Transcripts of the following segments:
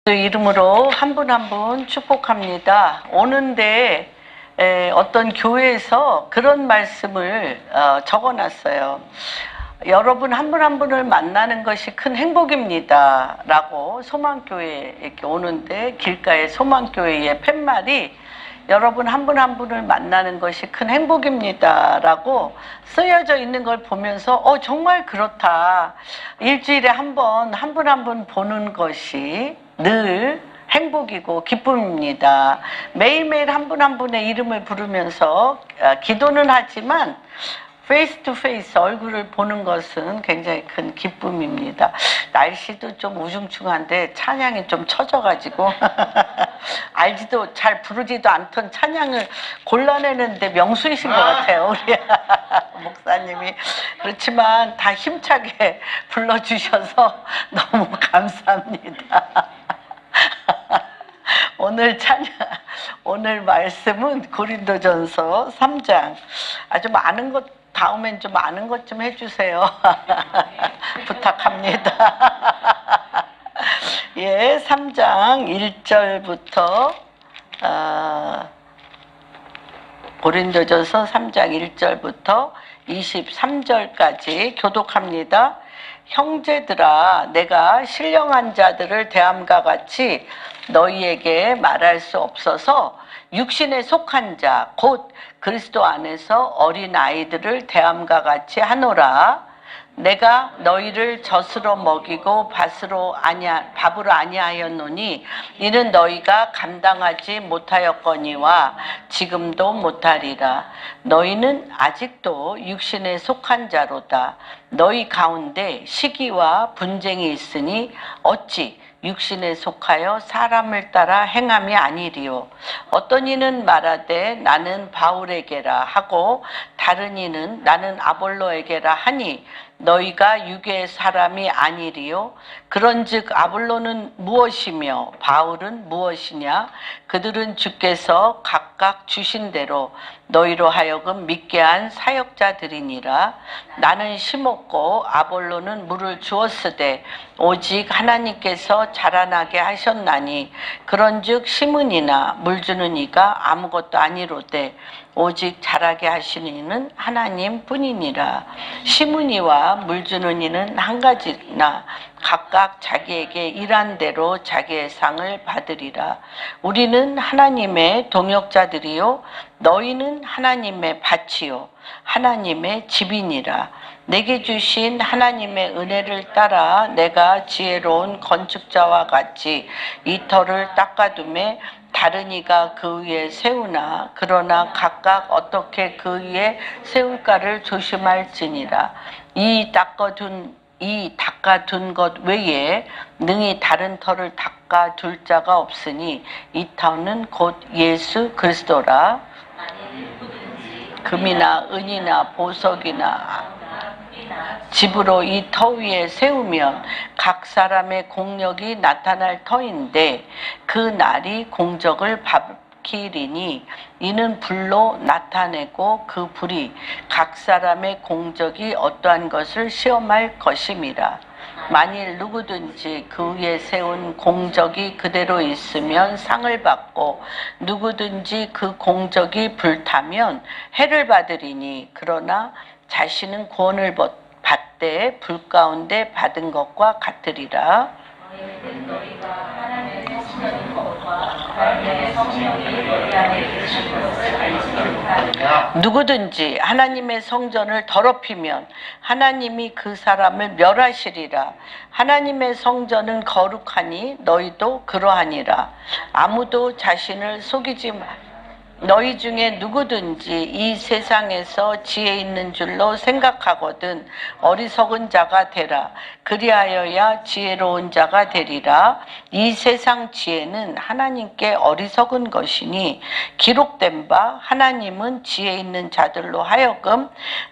이름으로 한 분 한 분 축복합니다. 오는데 어떤 교회에서 그런 말씀을 적어놨어요. 여러분 한 분 한 분을 만나는 것이 큰 행복입니다 라고 소망교회에 이렇게 오는데 길가에 소망교회의 팻말이 여러분 한 분 한 분을 만나는 것이 큰 행복입니다 라고 쓰여져 있는 걸 보면서 정말 그렇다. 일주일에 한 번 한 분 한 분 보는 것이 늘 행복이고 기쁨입니다. 매일매일 한 분 한 분의 이름을 부르면서 기도는 하지만 페이스 투 페이스 얼굴을 보는 것은 굉장히 큰 기쁨입니다. 날씨도 좀 우중충한데 찬양이 좀 처져가지고 알지도 잘 부르지도 않던 찬양을 골라내는데 명수이신 것 같아요, 우리 목사님이. 그렇지만 다 힘차게 불러주셔서 너무 감사합니다. 오늘 말씀은 고린도전서 3장. 아주 많은 것, 다음엔 좀 많은 것 좀 해주세요. 부탁합니다. 예, 3장 1절부터, 고린도전서 3장 1절부터 23절까지 교독합니다. 형제들아, 내가 신령한 자들을 대함과 같이 너희에게 말할 수 없어서 육신에 속한 자, 곧 그리스도 안에서 어린 아이들을 대함과 같이 하노라. 내가 너희를 젖으로 먹이고 밥으로 아니하였노니 이는 너희가 감당하지 못하였거니와 지금도 못하리라. 너희는 아직도 육신에 속한 자로다. 너희 가운데 시기와 분쟁이 있으니 어찌 육신에 속하여 사람을 따라 행함이 아니리요. 어떤 이는 말하되 나는 바울에게라 하고 다른 이는 나는 아볼로에게라 하니 너희가 육의 사람이 아니리요. 그런즉 아볼로는 무엇이며 바울은 무엇이냐? 그들은 주께서 각각 주신 대로 너희로 하여금 믿게 한 사역자들이니라. 나는 심었고 아볼로는 물을 주었으되 오직 하나님께서 자라나게 하셨나니 그런즉 심은 이나 물 주는 이가 아무것도 아니로되 오직 자라게 하시는 이는 하나님 뿐이니라. 심은 이와 물 주는 이는 한 가지나 각각 자기에게 일한 대로 자기의 상을 받으리라. 우리는 하나님의 동역자들이요 너희는 하나님의 밭이요 하나님의 집이니라. 내게 주신 하나님의 은혜를 따라 내가 지혜로운 건축자와 같이 이 터를 닦아두매 다른 이가 그 위에 세우나 그러나 각각 어떻게 그 위에 세울까를 조심할지니라. 이 닦아둔 것 외에 능히 다른 터를 닦아둘 자가 없으니 이 터는 곧 예수 그리스도라. 금이나 은이나 보석이나 집으로 이 터 위에 세우면 각 사람의 공력이 나타날 터인데 그 날이 공적을 밝히리니 이는 불로 나타내고 그 불이 각 사람의 공적이 어떠한 것을 시험할 것임이라. 만일 누구든지 그 위에 세운 공적이 그대로 있으면 상을 받고 누구든지 그 공적이 불타면 해를 받으리니 그러나 자신은 구원을 받되 불 가운데 받은 것과 같으리라. 누구든지 하나님의 성전을 더럽히면 하나님이 그 사람을 멸하시리라. 하나님의 성전은 거룩하니 너희도 그러하니라. 아무도 자신을 속이지 마. 너희 중에 누구든지 이 세상에서 지혜 있는 줄로 생각하거든 어리석은 자가 되라. 그리하여야 지혜로운 자가 되리라. 이 세상 지혜는 하나님께 어리석은 것이니 기록된 바 하나님은 지혜 있는 자들로 하여금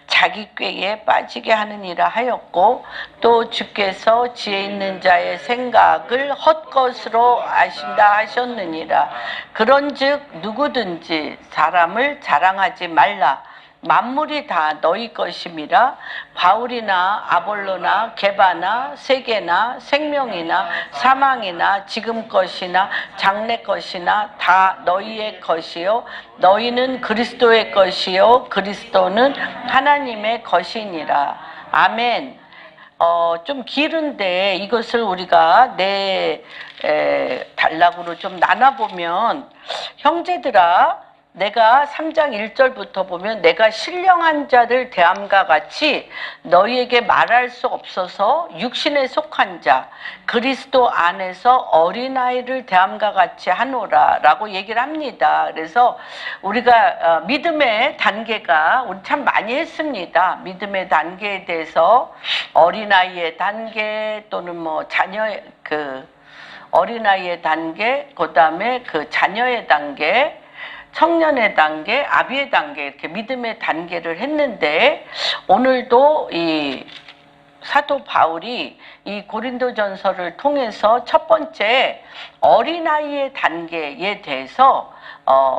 자기 꾀에 빠지게 하느니라 하였고 또 주께서 지혜 있는 자의 생각을 헛것으로 아신다 하셨느니라. 그런즉 누구든지 사람을 자랑하지 말라. 만물이 다 너희 것임이라. 바울이나 아볼로나 게바나 세계나 생명이나 사망이나 지금 것이나 장래 것이나 다 너희의 것이요 너희는 그리스도의 것이요 그리스도는 하나님의 것이니라. 아멘. 좀 길은데 이것을 우리가 단락으로 좀 나눠보면, 형제들아 내가 3장 1절부터 보면 내가 신령한 자를 대함과 같이 너희에게 말할 수 없어서 육신에 속한 자 그리스도 안에서 어린아이를 대함과 같이 하노라 라고 얘기를 합니다. 그래서 우리가 믿음의 단계가 우리 참 많이 했습니다. 믿음의 단계에 대해서 어린아이의 단계 또는 뭐 자녀의 어린아이의 단계, 그 다음에 자녀의 단계, 청년의 단계, 아비의 단계, 이렇게 믿음의 단계를 했는데, 오늘도 이 사도 바울이 이 고린도전서를 통해서 첫 번째 어린아이의 단계에 대해서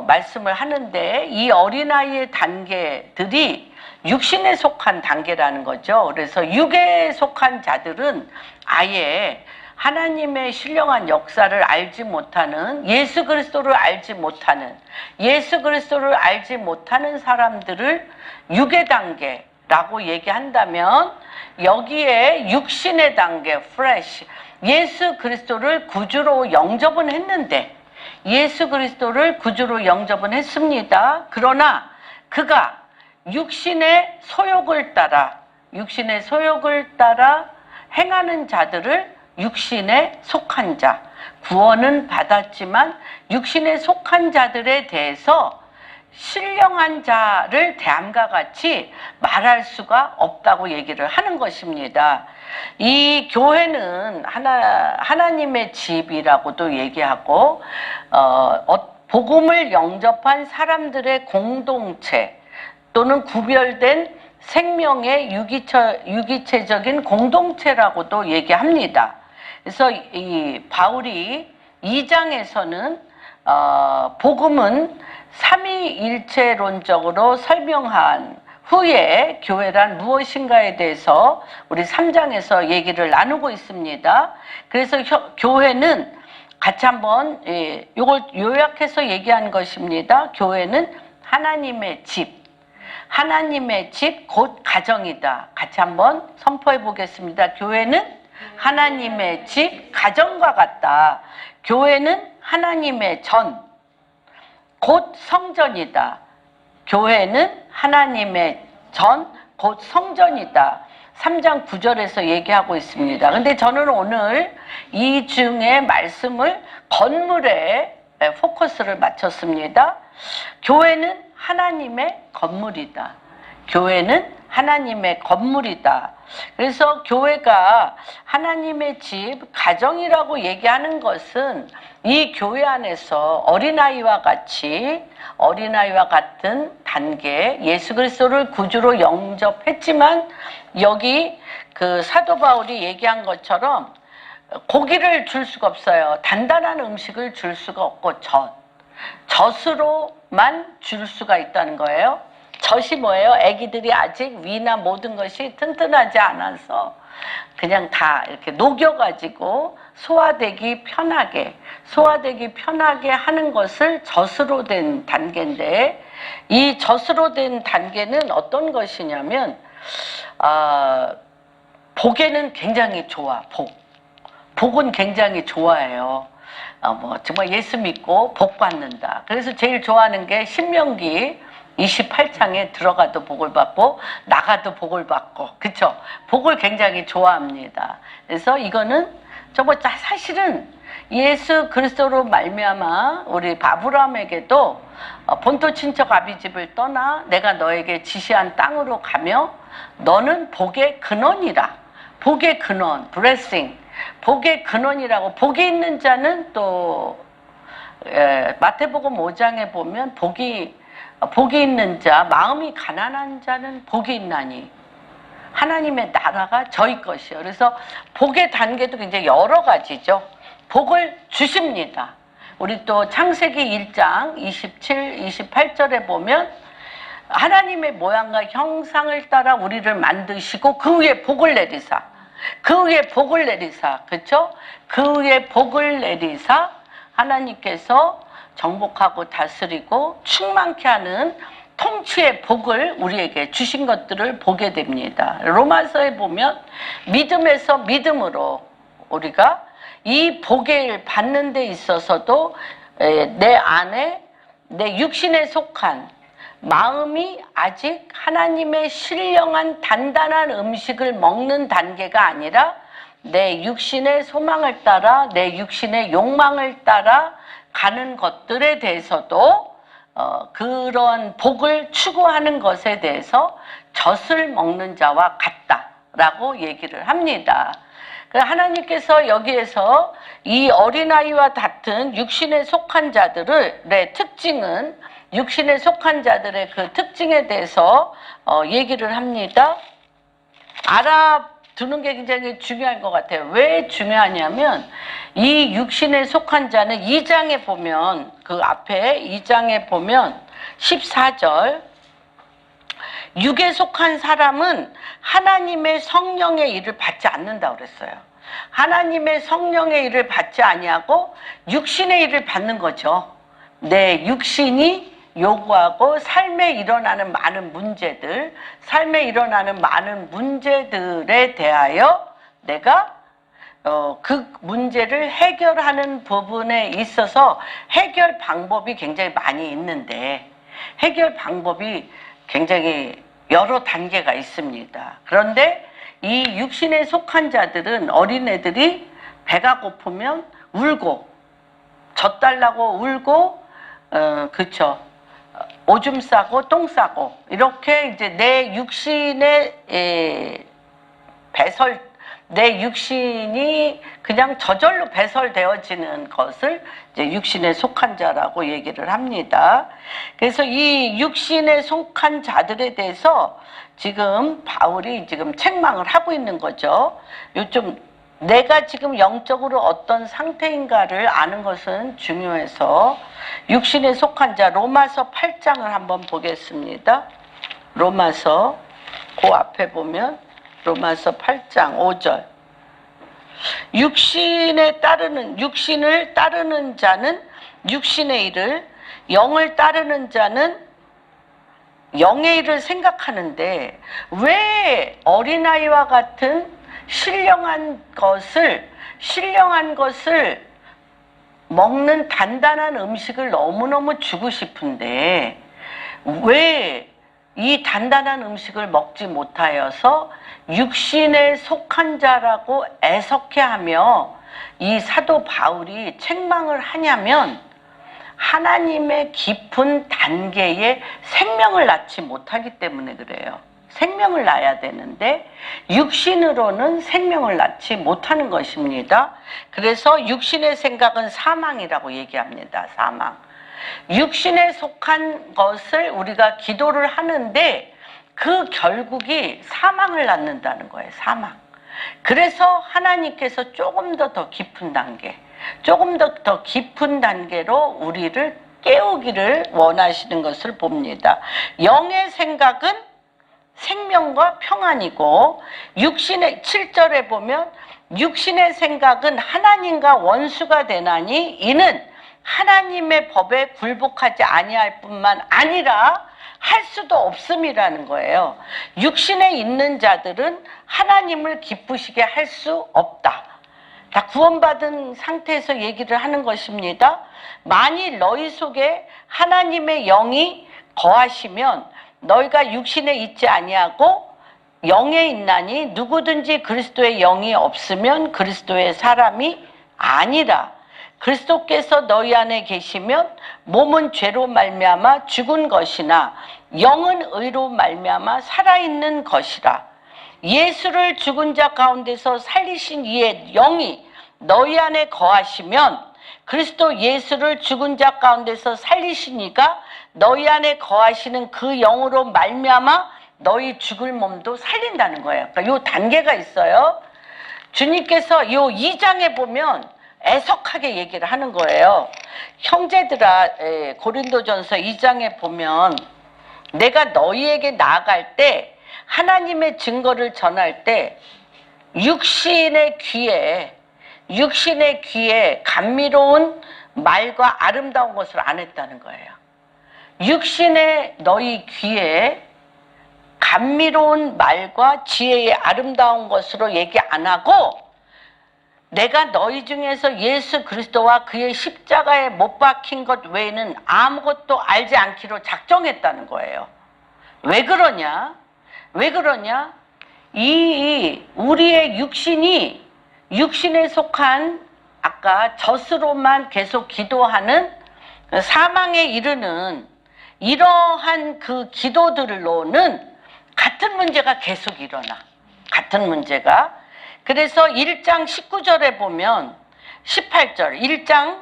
말씀을 하는데, 이 어린아이의 단계들이 육신에 속한 단계라는 거죠. 그래서 육에 속한 자들은 아예 하나님의 신령한 역사를 알지 못하는, 예수 그리스도를 알지 못하는, 예수 그리스도를 알지 못하는 사람들을 육의 단계라고 얘기한다면, 여기에 육신의 단계, flesh, 예수 그리스도를 구주로 영접은 했는데, 예수 그리스도를 구주로 영접은 했습니다. 그러나 그가 육신의 소욕을 따라 행하는 자들을 육신에 속한 자, 구원은 받았지만 육신에 속한 자들에 대해서 신령한 자를 대함과 같이 말할 수가 없다고 얘기를 하는 것입니다. 이 교회는 하나님의 집이라고도 얘기하고, 복음을 영접한 사람들의 공동체 또는 구별된 생명의 유기체적인 공동체라고도 얘기합니다. 그래서 이 바울이 2장에서는 복음은 삼위일체론적으로 설명한 후에 교회란 무엇인가에 대해서 우리 3장에서 얘기를 나누고 있습니다. 그래서 교회는 같이 한번 이걸 요약해서 얘기한 것입니다. 교회는 하나님의 집, 하나님의 집 곧 가정이다. 같이 한번 선포해 보겠습니다. 교회는 하나님의 집, 가정과 같다. 교회는 하나님의 전, 곧 성전이다. 교회는 하나님의 전, 곧 성전이다. 3장 9절에서 얘기하고 있습니다. 근데 저는 오늘 이 중의 말씀을 건물에 포커스를 맞췄습니다. 교회는 하나님의 건물이다. 교회는 하나님의 건물이다. 그래서 교회가 하나님의 집, 가정이라고 얘기하는 것은 이 교회 안에서 어린아이와 같은 단계, 예수 그리스도를 구주로 영접했지만, 여기 사도 바울이 얘기한 것처럼 고기를 줄 수가 없어요. 단단한 음식을 줄 수가 없고 젖으로만 줄 수가 있다는 거예요. 젖이 뭐예요? 아기들이 아직 위나 모든 것이 튼튼하지 않아서 그냥 다 이렇게 녹여가지고 소화되기 편하게 하는 것을 젖으로 된 단계인데, 이 젖으로 된 단계는 어떤 것이냐면, 복에는 굉장히 좋아. 복은 굉장히 좋아해요. 정말 예수 믿고 복 받는다. 그래서 제일 좋아하는 게 신명기 28장에 들어가도 복을 받고 나가도 복을 받고, 그쵸? 복을 굉장히 좋아합니다. 그래서 이거는 사실은 예수 그리스도로 말미암아 우리 아브라함에게도 본토 친척 아비 집을 떠나 내가 너에게 지시한 땅으로 가며 너는 복의 근원이라. 복의 근원, blessing, 복의 근원이라고. 복이 있는 자는 또 마태복음 5장에 보면 복이 있는 자, 마음이 가난한 자는 복이 있나니 하나님의 나라가 저희 것이요. 그래서 복의 단계도 굉장히 여러 가지죠. 복을 주십니다. 우리 또 창세기 1장 27, 28절에 보면 하나님의 모양과 형상을 따라 우리를 만드시고 그 위에 복을 내리사, 그 위에 복을 내리사, 그렇죠? 그 위에 복을 내리사 하나님께서 정복하고 다스리고 충만케 하는 통치의 복을 우리에게 주신 것들을 보게 됩니다. 로마서에 보면 믿음에서 믿음으로 우리가 이 복을 받는 데 있어서도 내 안에 내 육신에 속한 마음이 아직 하나님의 신령한 단단한 음식을 먹는 단계가 아니라 내 육신의 소망을 따라 내 육신의 욕망을 따라 가는 것들에 대해서도 그런 복을 추구하는 것에 대해서 젖을 먹는 자와 같다라고 얘기를 합니다. 하나님께서 여기에서 이 어린아이와 같은 육신에 속한 자들의 특징은 육신에 속한 자들의 그 특징에 대해서 얘기를 합니다. 알아두는 게 굉장히 중요한 것 같아요. 왜 중요하냐면 이 육신에 속한 자는 2장에 보면 그 앞에 2장에 보면 14절 육에 속한 사람은 하나님의 성령의 일을 받지 않는다고 그랬어요. 하나님의 성령의 일을 받지 아니하고 육신의 일을 받는 거죠. 내 육신이 요구하고 삶에 일어나는 많은 문제들, 삶에 일어나는 많은 문제들에 대하여 내가 그 문제를 해결하는 부분에 있어서 해결 방법이 굉장히 많이 있는데 해결 방법이 굉장히 여러 단계가 있습니다. 그런데 이 육신에 속한 자들은 어린애들이 배가 고프면 울고 젖 달라고 울고 그쵸, 오줌 싸고 똥 싸고 이렇게 이제 내 육신의 내 육신이 그냥 저절로 배설되어지는 것을 이제 육신에 속한 자라고 얘기를 합니다. 그래서 이 육신에 속한 자들에 대해서 지금 바울이 지금 책망을 하고 있는 거죠. 요즘 내가 지금 영적으로 어떤 상태인가를 아는 것은 중요해서 육신에 속한 자 로마서 8장을 한번 보겠습니다. 로마서 그 앞에 보면 로마서 8장 5절 육신을 따르는 자는 육신의 일을 영을 따르는 자는 영의 일을 생각하는데 왜 어린아이와 같은 신령한 것을 먹는 단단한 음식을 너무너무 주고 싶은데 왜 이 단단한 음식을 먹지 못하여서 육신에 속한 자라고 애석해하며 이 사도 바울이 책망을 하냐면 하나님의 깊은 단계에 생명을 낳지 못하기 때문에 그래요. 생명을 낳아야 되는데 육신으로는 생명을 낳지 못하는 것입니다. 그래서 육신의 생각은 사망이라고 얘기합니다. 사망. 육신에 속한 것을 우리가 기도를 하는데 그 결국이 사망을 낳는다는 거예요. 사망. 그래서 하나님께서 조금 더 깊은 단계, 조금 더 깊은 단계로 우리를 깨우기를 원하시는 것을 봅니다. 영의 생각은 생명과 평안이고 육신의 7절에 보면 육신의 생각은 하나님과 원수가 되나니 이는 하나님의 법에 굴복하지 아니할 뿐만 아니라 할 수도 없음이라는 거예요. 육신에 있는 자들은 하나님을 기쁘시게 할 수 없다. 다 구원받은 상태에서 얘기를 하는 것입니다. 만일 너희 속에 하나님의 영이 거하시면 너희가 육신에 있지 아니하고 영에 있나니 누구든지 그리스도의 영이 없으면 그리스도의 사람이 아니라. 그리스도께서 너희 안에 계시면 몸은 죄로 말미암아 죽은 것이나 영은 의로 말미암아 살아있는 것이라. 예수를 죽은 자 가운데서 살리신 이의 영이 너희 안에 거하시면 그리스도 예수를 죽은 자 가운데서 살리신 이가 너희 안에 거하시는 그 영으로 말미암아 너희 죽을 몸도 살린다는 거예요. 그러니까 요 단계가 있어요. 주님께서 요 2장에 보면 애석하게 얘기를 하는 거예요. 형제들아, 고린도전서 2장에 보면 내가 너희에게 나아갈 때 하나님의 증거를 전할 때 육신의 귀에 감미로운 말과 아름다운 것을 안 했다는 거예요. 육신의 너희 귀에 감미로운 말과 지혜의 아름다운 것으로 얘기 안 하고 내가 너희 중에서 예수 그리스도와 그의 십자가에 못 박힌 것 외에는 아무것도 알지 않기로 작정했다는 거예요. 왜 그러냐? 우리의 육신에 속한 아까 젖으로만 계속 기도하는 사망에 이르는 이러한 그 기도들로는 같은 문제가 계속 일어나. 같은 문제가. 그래서 1장 19절에 보면 18절, 1장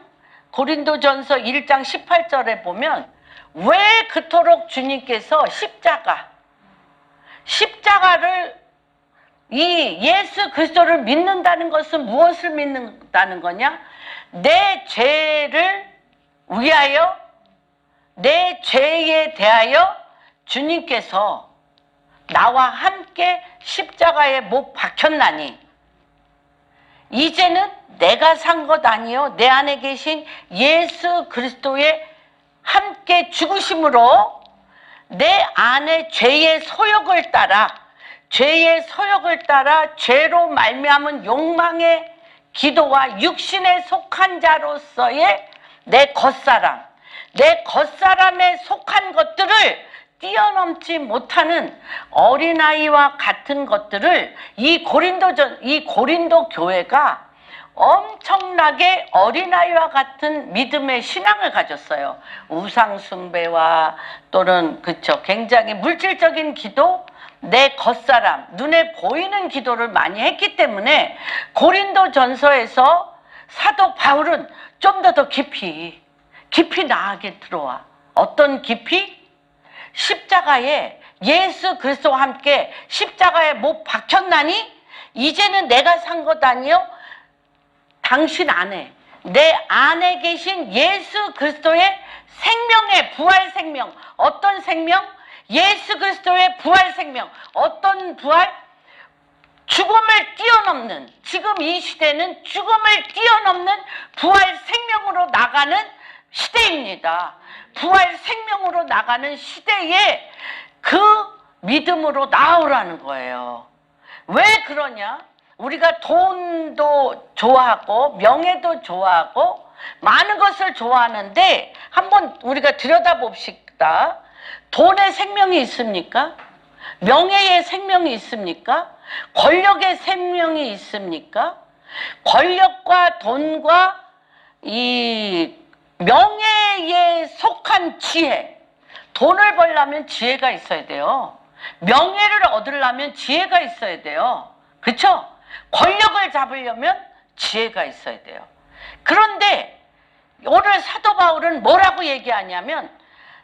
고린도전서 1장 18절에 보면 왜 그토록 주님께서 십자가를 이 예수 그리스도를 믿는다는 것은 무엇을 믿는다는 거냐? 내 죄를 위하여, 내 죄에 대하여 주님께서 나와 함께 십자가에 못 박혔나니 이제는 내가 산 것 아니요 내 안에 계신 예수 그리스도의 함께 죽으심으로 내 안에 죄의 소욕을 따라 죄로 말미암은 욕망의 기도와 육신에 속한 자로서의 내 겉사람에 속한 것들을 뛰어넘지 못하는 어린아이와 같은 것들을 이 고린도 교회가 엄청나게 어린아이와 같은 믿음의 신앙을 가졌어요. 우상숭배와 또는 굉장히 물질적인 기도, 내 겉사람, 눈에 보이는 기도를 많이 했기 때문에 고린도전서에서 사도 바울은 좀 더 깊이 나아게 들어와. 어떤 깊이? 십자가에 예수 그리스도와 함께 십자가에 못 박혔나니 이제는 내가 산 것 아니요 당신 안에 내 안에 계신 예수 그리스도의 생명의 부활 생명. 어떤 생명? 예수 그리스도의 부활 생명. 어떤 부활? 죽음을 뛰어넘는, 지금 이 시대는 죽음을 뛰어넘는 부활 생명으로 나가는 시대입니다. 부활 생명으로 나가는 시대에 그 믿음으로 나오라는 거예요. 왜 그러냐? 우리가 돈도 좋아하고 명예도 좋아하고 많은 것을 좋아하는데 한번 우리가 들여다봅시다. 돈의 생명이 있습니까? 명예의 생명이 있습니까? 권력의 생명이 있습니까? 권력과 돈과 이 명예에 속한 지혜. 돈을 벌려면 지혜가 있어야 돼요. 명예를 얻으려면 지혜가 있어야 돼요. 그렇죠? 권력을 잡으려면 지혜가 있어야 돼요. 그런데 오늘 사도 바울은 뭐라고 얘기하냐면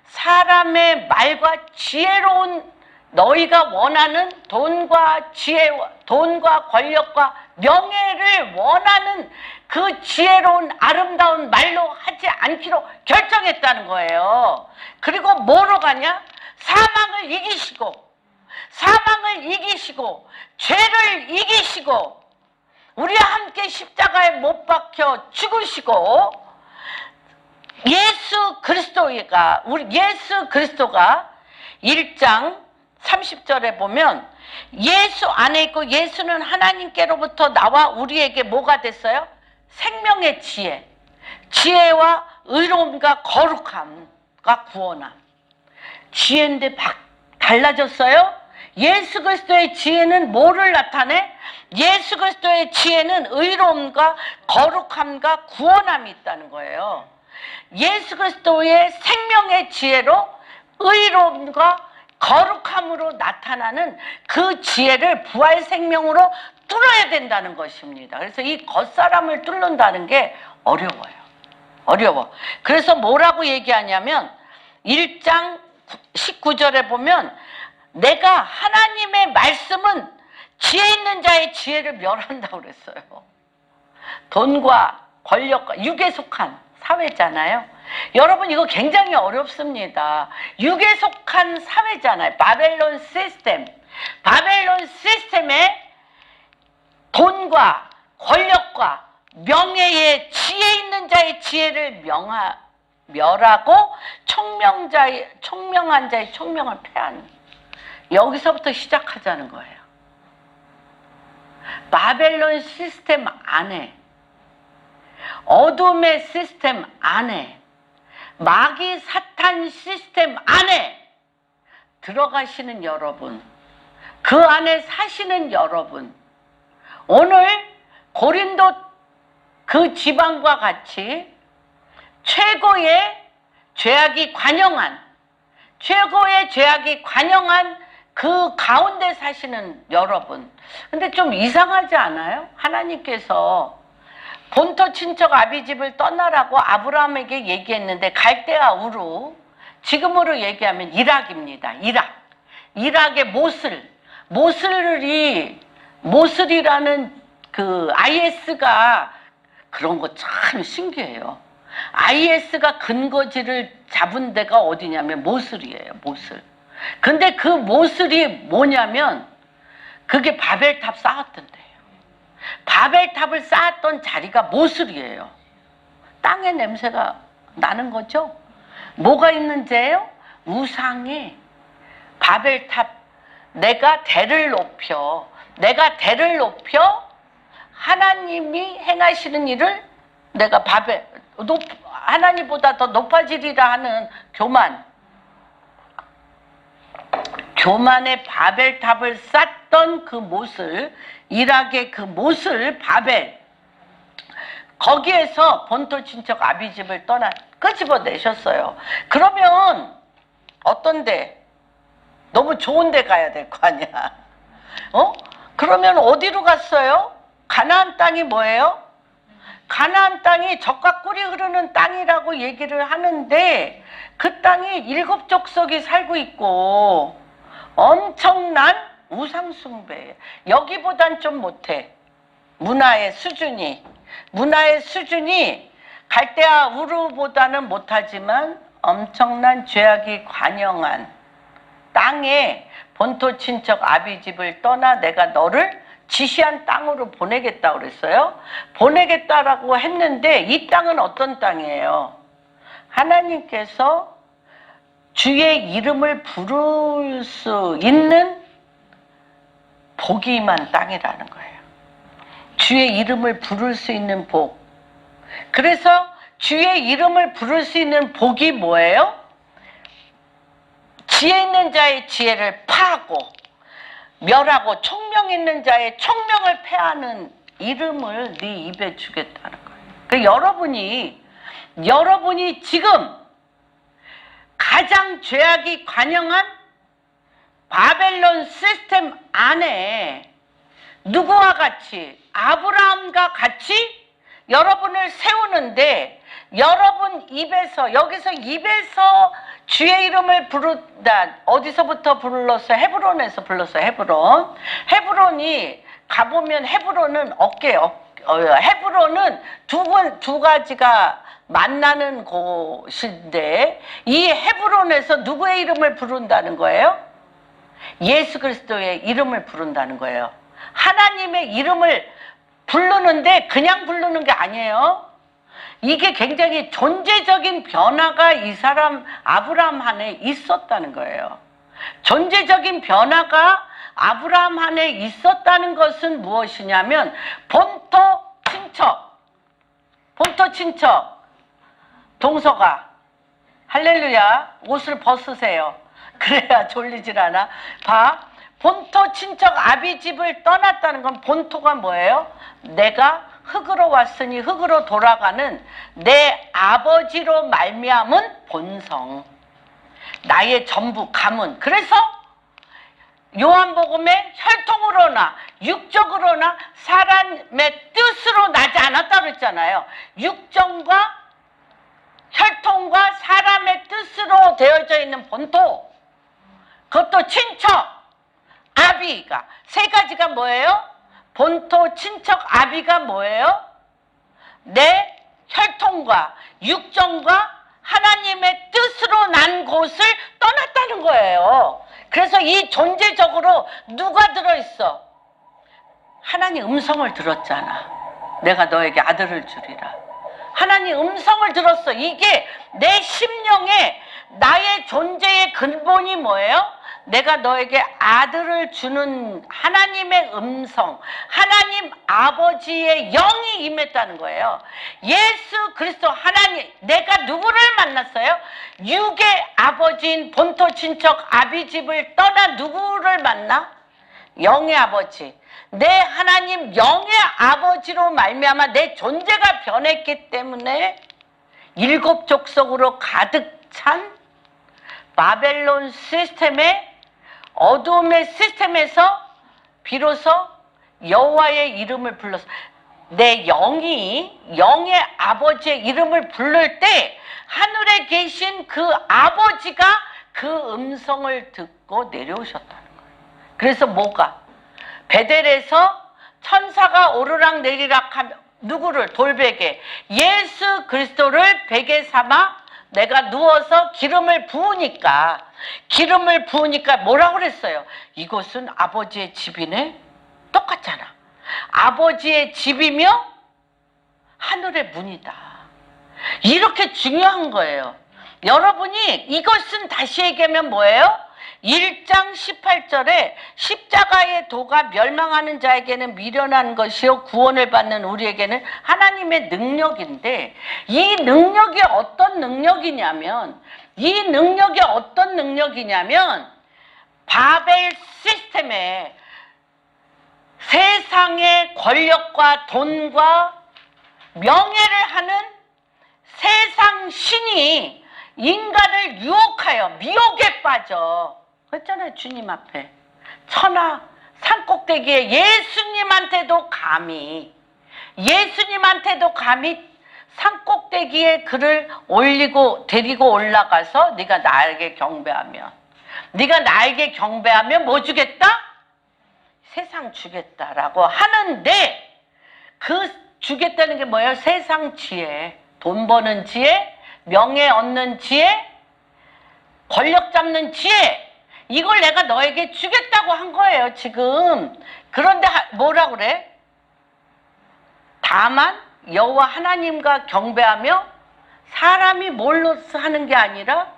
사람의 말과 지혜로운 너희가 원하는 돈과 지혜와 돈과 권력과 명예를 원하는 그 지혜로운 아름다운 말로 하지 않기로 결정했다는 거예요. 그리고 뭐로 가냐? 사망을 이기시고 죄를 이기시고 우리와 함께 십자가에 못 박혀 죽으시고 예수 그리스도가 1장 30절에 보면 예수 안에 있고 예수는 하나님께로부터 나와 우리에게 뭐가 됐어요? 생명의 지혜와 의로움과 거룩함과 구원함. 지혜인데 달라졌어요? 예수 그리스도의 지혜는 뭐를 나타내? 예수 그리스도의 지혜는 의로움과 거룩함과 구원함이 있다는 거예요. 예수 그리스도의 생명의 지혜로 의로움과 거룩함으로 나타나는 그 지혜를 부활 생명으로 뚫어야 된다는 것입니다. 그래서 이 겉사람을 뚫는다는 게 어려워. 그래서 뭐라고 얘기하냐면 1장 19절에 보면 내가 하나님의 말씀은 지혜 있는 자의 지혜를 멸한다고 그랬어요. 돈과 권력과 육에 속한 사회잖아요. 여러분 이거 굉장히 어렵습니다. 육에 속한 사회잖아요. 바벨론 시스템. 바벨론 시스템에 돈과 권력과 명예의 지혜 있는 자의 지혜를 멸하고 총명한 자의 총명을 패하는, 여기서부터 시작하자는 거예요. 바벨론 시스템 안에, 어둠의 시스템 안에, 마귀 사탄 시스템 안에 들어가시는 여러분, 그 안에 사시는 여러분, 오늘 고린도 그 지방과 같이 최고의 죄악이 관영한 그 가운데 사시는 여러분. 근데 좀 이상하지 않아요? 하나님께서 본토 친척 아비집을 떠나라고 아브라함에게 얘기했는데 갈대아 우루, 지금으로 얘기하면 이락입니다. 이락의 모슬이라는 그 IS가, 그런 거 참 신기해요. IS가 근거지를 잡은 데가 어디냐면 모슬이에요. 모슬. 근데 그 모슬이 뭐냐면 그게 바벨탑 쌓았던 데예요. 바벨탑을 쌓았던 자리가 모슬이에요. 땅의 냄새가 나는 거죠. 뭐가 있는지예요? 우상이. 바벨탑, 내가 대를 높여 하나님이 행하시는 일을 내가 하나님보다 더 높아지리라 하는 교만의 바벨탑을 쌓던 그 모슬, 이락의 그 모슬 바벨, 거기에서 본토 친척 아비집을 끄집어내셨어요. 그러면 어떤데? 너무 좋은 데 가야 될 거 아니야. 그러면 어디로 갔어요? 가나안 땅이 뭐예요? 가나안 땅이 젖과 꿀이 흐르는 땅이라고 얘기를 하는데, 그 땅이 7 족속이 살고 있고 엄청난 우상 숭배예요. 여기보단 좀 못해. 문화의 수준이 갈대아 우르보다는 못하지만 엄청난 죄악이 관영한 땅에 본토 친척 아비집을 떠나 내가 너를 지시한 땅으로 보내겠다고 그랬어요. 보내겠다라고 했는데 이 땅은 어떤 땅이에요? 하나님께서 주의 이름을 부를 수 있는 복이 임한 땅이라는 거예요. 주의 이름을 부를 수 있는 복. 그래서 주의 이름을 부를 수 있는 복이 뭐예요? 지혜 있는 자의 지혜를 파하고 멸하고 총명 있는 자의 총명을 패하는 이름을 네 입에 주겠다는 거예요. 그러니까 여러분이 지금 가장 죄악이 관영한 바벨론 시스템 안에 누구와 같이, 아브라함과 같이 여러분을 세우는데, 여러분 입에서, 여기서 입에서 주의 이름을 부른다. 어디서부터 불렀어? 헤브론에서 불렀어. 헤브론이 가보면 헤브론은 헤브론은 두 가지가 만나는 곳인데, 이 헤브론에서 누구의 이름을 부른다는 거예요? 예수 그리스도의 이름을 부른다는 거예요. 하나님의 이름을 부르는데 그냥 부르는 게 아니에요. 이게 굉장히 존재적인 변화가 이 사람 아브라함 안에 있었다는 거예요. 존재적인 변화가 아브라함 안에 있었다는 것은 무엇이냐면 본토 친척 동서가 할렐루야, 옷을 벗으세요. 그래야 졸리질 않아. 봐, 본토 친척 아비집을 떠났다는 건, 본토가 뭐예요? 내가 흙으로 왔으니 흙으로 돌아가는 내 아버지로 말미암은 본성, 나의 전부 가문. 그래서 요한복음에 혈통으로나 육적으로나 사람의 뜻으로 나지 않았다고 그랬잖아요. 육정과 혈통과 사람의 뜻으로 되어져 있는 본토, 그것도 친척 아비가 세 가지가 뭐예요? 본토 친척 아비가 뭐예요? 내 혈통과 육정과 하나님의 뜻으로 난 곳을 떠났다는 거예요. 그래서 이 존재적으로 누가 들어있어? 하나님 음성을 들었잖아. 내가 너에게 아들을 주리라. 하나님 음성을 들었어. 이게 내 심령에 나의 존재의 근본이 뭐예요? 내가 너에게 아들을 주는 하나님의 음성, 하나님 아버지의 영이 임했다는 거예요. 예수 그리스도 하나님, 내가 누구를 만났어요? 육의 아버지인 본토 친척 아비집을 떠나 누구를 만나? 영의 아버지. 내 하나님 영의 아버지로 말미암아 내 존재가 변했기 때문에 일곱 족속으로 가득 찬 바벨론 시스템의 어둠의 시스템에서 비로소 여호와의 이름을 불렀어. 내 영이 영의 아버지의 이름을 부를 때 하늘에 계신 그 아버지가 그 음성을 듣고 내려오셨다는 거예요. 그래서 뭐가? 베델에서 천사가 오르락 내리락 하며 누구를? 돌베개 예수 그리스도를 베개 삼아 내가 누워서 기름을 부으니까 뭐라고 그랬어요? 이곳은 아버지의 집이네? 똑같잖아. 아버지의 집이며 하늘의 문이다. 이렇게 중요한 거예요. 여러분이 이것은 다시 얘기하면 뭐예요? 1장 18절에 십자가의 도가 멸망하는 자에게는 미련한 것이요 구원을 받는 우리에게는 하나님의 능력인데, 이 능력이 어떤 능력이냐면 바벨 시스템에 세상의 권력과 돈과 명예를 하는 세상 신이 인간을 유혹하여 미혹에 빠져. 그랬잖아요. 주님 앞에 천하 산꼭대기에 예수님한테도 감히 산꼭대기에 그를 올리고 데리고 올라가서 네가 나에게 경배하면 뭐 주겠다? 세상 주겠다라고 하는데, 그 주겠다는 게 뭐예요? 세상 지혜, 돈 버는 지혜, 명예 얻는 지혜, 권력 잡는 지혜, 이걸 내가 너에게 주겠다고 한 거예요 지금. 그런데 뭐라 그래? 다만 여호와 하나님과 경배하며, 사람이 뭘로 하는 게 아니라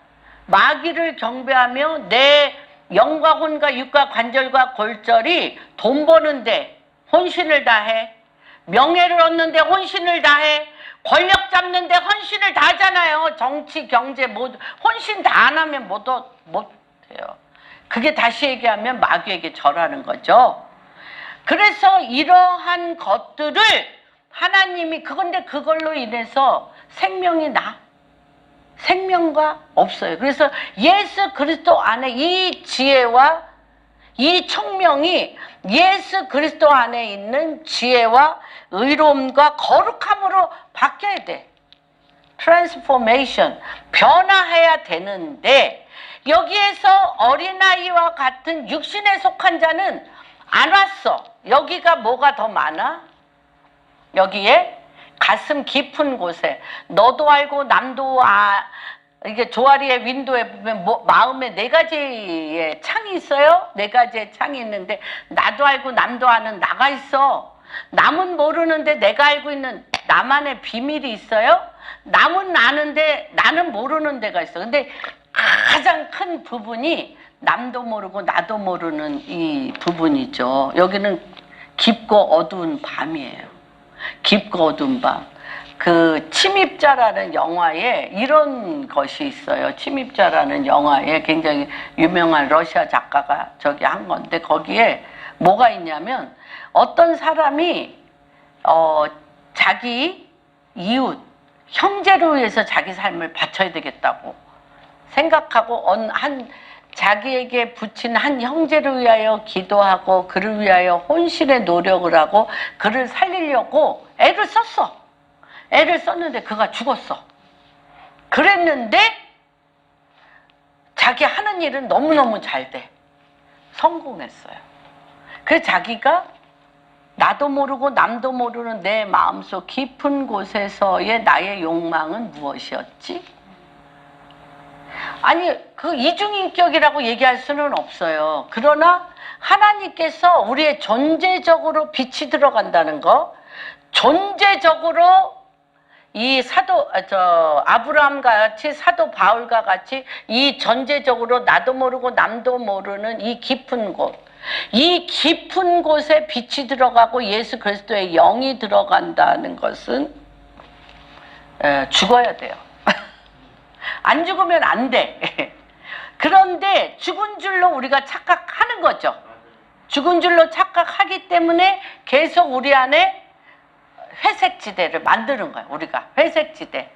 마귀를 경배하며 내 영과 혼과 육과 관절과 골절이 돈 버는데 혼신을 다해, 명예를 얻는데 혼신을 다해, 권력 잡는데 헌신을 다 하잖아요. 정치, 경제 모두 혼신 다 안 하면 못해요. 그게 다시 얘기하면 마귀에게 절하는 거죠. 그래서 이러한 것들을 하나님이, 그건데 그걸로 인해서 생명과 없어요. 그래서 예수 그리스도 안에 이 지혜와 이 총명이 예수 그리스도 안에 있는 지혜와 의로움과 거룩함으로 바뀌어야 돼. 트랜스포메이션, 변화해야 되는데, 여기에서 어린아이와 같은 육신에 속한 자는 안 왔어. 여기가 뭐가 더 많아? 여기에 가슴 깊은 곳에, 너도 알고 남도 이게 조아리의 윈도에 보면 마음에 4가지의 창이 있어요. 4가지의 창이 있는데, 나도 알고 남도 아는 나가 있어. 남은 모르는데 내가 알고 있는 나만의 비밀이 있어요. 남은 아는데 나는 모르는 데가 있어. 근데 가장 큰 부분이 남도 모르고 나도 모르는 이 부분이죠. 여기는 깊고 어두운 밤이에요. 깊고 어두운 밤. 그 침입자라는 영화에 이런 것이 있어요. 침입자라는 영화에 굉장히 유명한 러시아 작가가 저기 한 건데, 거기에 뭐가 있냐면, 어떤 사람이 자기 이웃, 형제를 위해서 자기 삶을 바쳐야 되겠다고 생각하고 자기에게 붙인 한 형제를 위하여 기도하고 그를 위하여 혼신의 노력을 하고 그를 살리려고 애를 썼는데 그가 죽었어. 그랬는데 자기 하는 일은 너무너무 잘 돼. 성공했어요. 그래서 자기가 나도 모르고 남도 모르는 내 마음속 깊은 곳에서의 나의 욕망은 무엇이었지? 아니, 그 이중인격이라고 얘기할 수는 없어요. 그러나 하나님께서 우리의 존재적으로 빛이 들어간다는 거, 존재적으로 이 아브라함과 같이 사도 바울과 같이 이 전제적으로 나도 모르고 남도 모르는 이 깊은 곳, 이 깊은 곳에 빛이 들어가고 예수 그리스도의 영이 들어간다는 것은 죽어야 돼요. 안 죽으면 안 돼. 그런데 죽은 줄로 우리가 착각하는 거죠. 죽은 줄로 착각하기 때문에 계속 우리 안에 회색지대를 만드는 거야. 우리가 회색지대.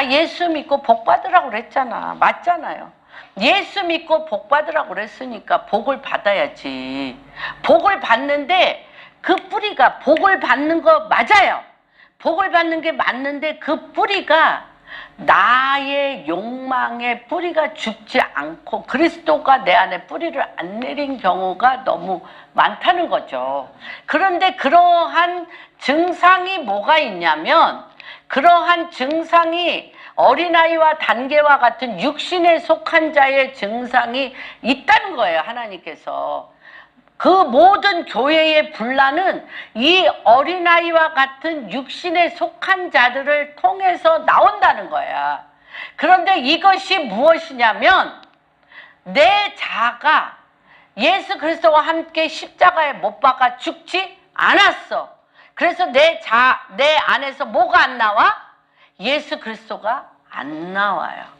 예수 믿고 복 받으라고 그랬잖아. 맞잖아요. 예수 믿고 복 받으라고 그랬으니까 복을 받아야지. 복을 받는데 그 뿌리가, 복을 받는 거 맞아요. 복을 받는 게 맞는데 그 뿌리가 나의 욕망의 뿌리가 죽지 않고 그리스도가 내 안에 뿌리를 안 내린 경우가 너무 많다는 거죠. 그런데 그러한 증상이 뭐가 있냐면, 그러한 증상이 어린아이와 단계와 같은 육신에 속한 자의 증상이 있다는 거예요. 하나님께서. 그 모든 교회의 분란은 이 어린아이와 같은 육신에 속한 자들을 통해서 나온다는 거야. 그런데 이것이 무엇이냐면, 내 자아가 예수 그리스도와 함께 십자가에 못 박아 죽지 않았어. 그래서 내 안에서 뭐가 안 나와? 예수 그리스도가 안 나와요.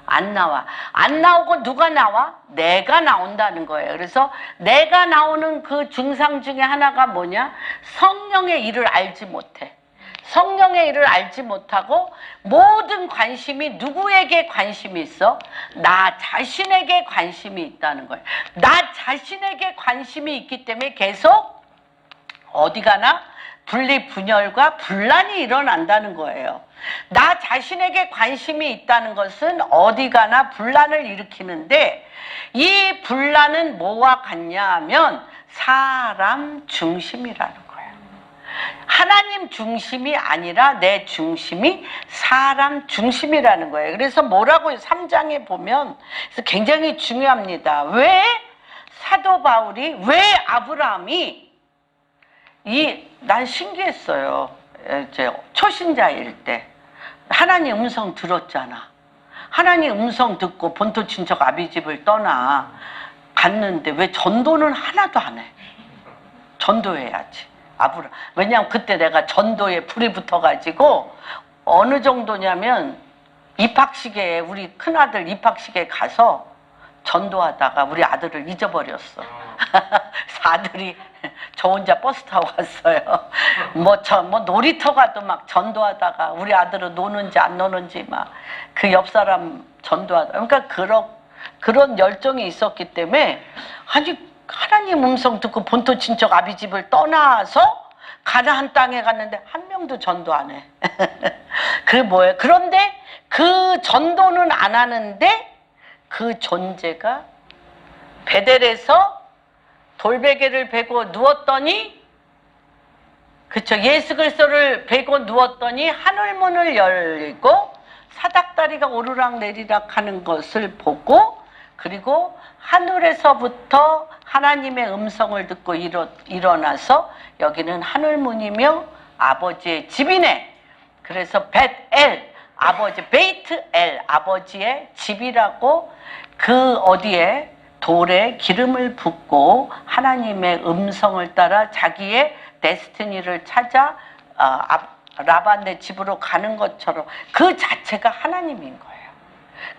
안 나와. 안 나오고 누가 나와? 내가 나온다는 거예요. 그래서 내가 나오는 그 증상 중에 하나가 뭐냐? 성령의 일을 알지 못해. 성령의 일을 알지 못하고 모든 관심이 누구에게 관심이 있어? 나 자신에게 관심이 있다는 거예요. 나 자신에게 관심이 있기 때문에 계속 어디 가나 분리분열과 분란이 일어난다는 거예요. 나 자신에게 관심이 있다는 것은 어디 가나 분란을 일으키는데, 이 분란은 뭐와 같냐 하면 사람 중심이라는 거예요. 하나님 중심이 아니라 내 중심이 사람 중심이라는 거예요. 그래서 뭐라고요? 3장에 보면 굉장히 중요합니다. 왜 사도 바울이, 왜 아브라함이, 난 신기했어요. 초신자일 때 하나님 음성 들었잖아. 하나님 음성 듣고 본토 친척 아비집을 떠나 갔는데 왜 전도는 하나도 안 해? 전도해야지. 왜냐하면 그때 내가 전도에 불이 붙어가지고 어느 정도냐면 입학식에, 우리 큰아들 입학식에 가서 전도하다가 우리 아들을 잊어버렸어. 아들이 저 혼자 버스 타고 왔어요. 뭐 놀이터 가도 막 전도하다가 우리 아들은 노는지 안 노는지 막 그 옆 사람 전도하다. 그러니까 그런 열정이 있었기 때문에, 아니 하나님 음성 듣고 본토 친척 아비집을 떠나서 가나안 땅에 갔는데 한 명도 전도 안 해. 그게 뭐예요? 그런데 그 전도는 안 하는데 그 존재가 베델에서 돌베개를 베고 누웠더니, 그쵸, 예수 그리스도를 베고 누웠더니 하늘문을 열고 사닥다리가 오르락 내리락 하는 것을 보고, 그리고 하늘에서부터 하나님의 음성을 듣고 일어나서 여기는 하늘문이며 아버지의 집이네. 그래서 벳엘, 베이트엘, 아버지의 집이라고, 그 어디에 돌에 기름을 붓고 하나님의 음성을 따라 자기의 데스티니를 찾아 라반의 집으로 가는 것처럼, 그 자체가 하나님인 거예요.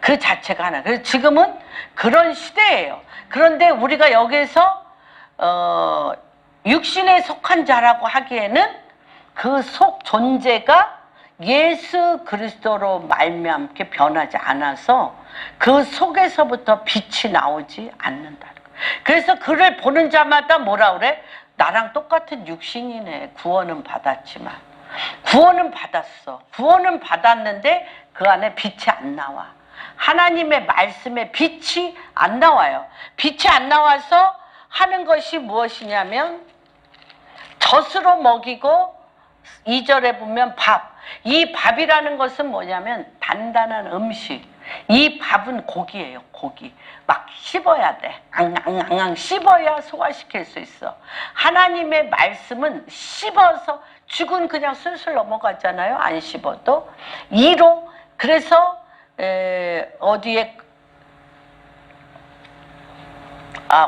그 자체가 하나. 그래서 지금은 그런 시대예요. 그런데 우리가 여기서 육신에 속한 자라고 하기에는 그 속 존재가 예수 그리스도로 말미암게 변하지 않아서 그 속에서부터 빛이 나오지 않는다는 거예요. 그래서 그를 보는 자마다 뭐라 그래? 나랑 똑같은 육신이네. 구원은 받았지만. 구원은 받았어. 구원은 받았는데 그 안에 빛이 안 나와. 하나님의 말씀에 빛이 안 나와요. 빛이 안 나와서 하는 것이 무엇이냐면, 젖으로 먹이고, 2절에 보면 밥. 이 밥이라는 것은 뭐냐면 단단한 음식. 이 밥은 고기예요, 고기. 막 씹어야 돼. 앙앙앙앙 씹어야 소화시킬 수 있어. 하나님의 말씀은 씹어서, 죽은 그냥 술술 넘어가잖아요, 안 씹어도. 이로, 그래서 어디에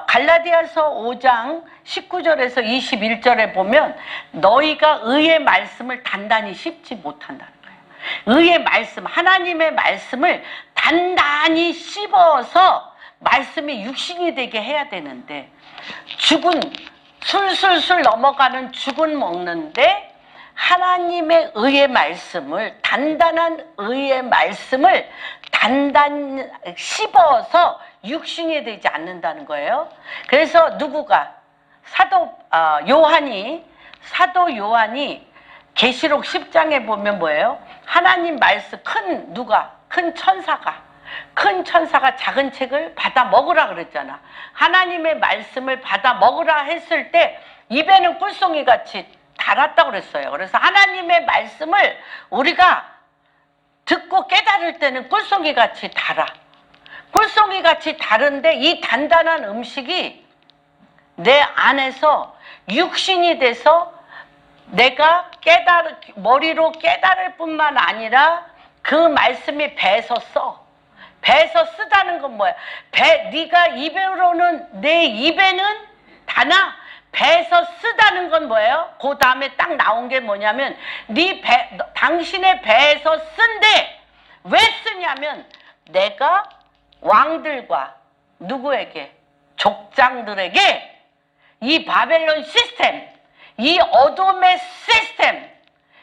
갈라디아서 5장 19절에서 21절에 보면 너희가 의의 말씀을 단단히 씹지 못한다는 거예요. 의의 말씀, 하나님의 말씀을 단단히 씹어서 말씀이 육신이 되게 해야 되는데, 죽은, 술술술 넘어가는 죽은 먹는데 하나님의 의의 말씀을, 단단한 의의 말씀을 단단 씹어서 육신이 되지 않는다는 거예요. 그래서 누구가 사도 요한이 계시록 10장에 보면 뭐예요? 하나님 말씀, 큰 천사가 작은 책을 받아 먹으라 그랬잖아. 하나님의 말씀을 받아 먹으라 했을 때 입에는 꿀송이 같이 달았다고 그랬어요. 그래서 하나님의 말씀을 우리가 듣고 깨달을 때는 꿀송이 같이 달아. 꿀송이 같이 다른데 이 단단한 음식이 내 안에서 육신이 돼서 내가 머리로 깨달을 뿐만 아니라 그 말씀이 배에서 써. 배에서 쓰다는 건 뭐야? 네가 입으로는, 내 입에는 다나 배에서 쓰다는 건 뭐예요? 그 다음에 딱 나온 게 뭐냐면 당신의 배에서 쓴데 왜 쓰냐면 내가 왕들과 누구에게? 족장들에게 이 바벨론 시스템, 이 어둠의 시스템,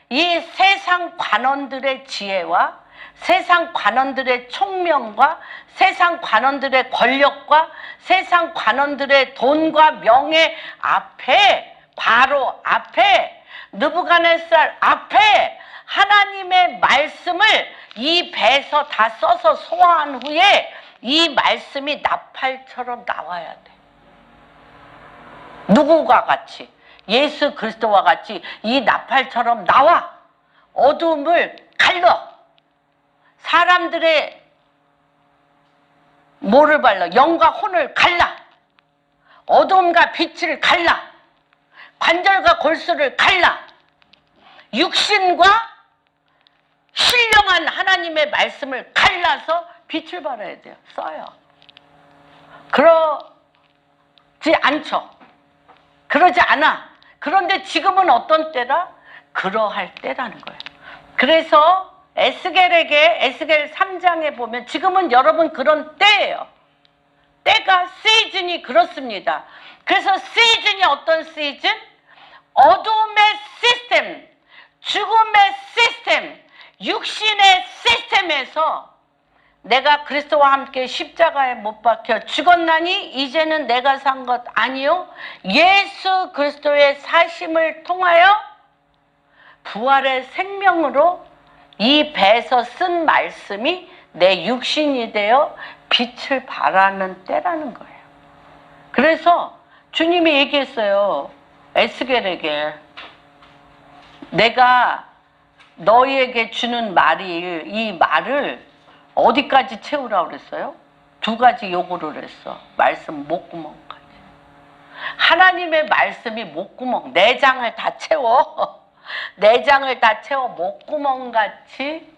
이 세상 관원들의 지혜와 세상 관원들의 총명과 세상 관원들의 권력과 세상 관원들의 돈과 명예 앞에, 바로 앞에, 느부갓네살 앞에 하나님의 말씀을 이 배에서 다 써서 소화한 후에 이 말씀이 나팔처럼 나와야 돼. 누구와 같이? 예수 그리스도와 같이 이 나팔처럼 나와. 어둠을 갈러. 사람들의 뭐를 발라? 영과 혼을 갈라. 어둠과 빛을 갈라. 관절과 골수를 갈라. 육신과 신령한 하나님의 말씀을 갈라서 빛을 발해야 돼요. 써요. 그러지 않죠. 그러지 않아. 그런데 지금은 어떤 때라? 그러할 때라는 거예요. 그래서 에스겔 3장에 보면 지금은 여러분 그런 때예요. 때가, 시즌이 그렇습니다. 그래서 시즌이 어떤 시즌? 어둠의 시스템, 죽음의 시스템, 육신의 시스템에서 내가 그리스도와 함께 십자가에 못 박혀 죽었나니 이제는 내가 산 것 아니요 예수 그리스도의 사심을 통하여 부활의 생명으로 이 배에서 쓴 말씀이 내 육신이 되어 빛을 발하는 때라는 거예요. 그래서 주님이 얘기했어요. 에스겔에게 내가 너희에게 주는 이 말을 어디까지 채우라고 그랬어요? 2가지 요구를 했어. 말씀 목구멍까지. 하나님의 말씀이 목구멍, 내장을 다 채워. 내장을 다 채워 목구멍같이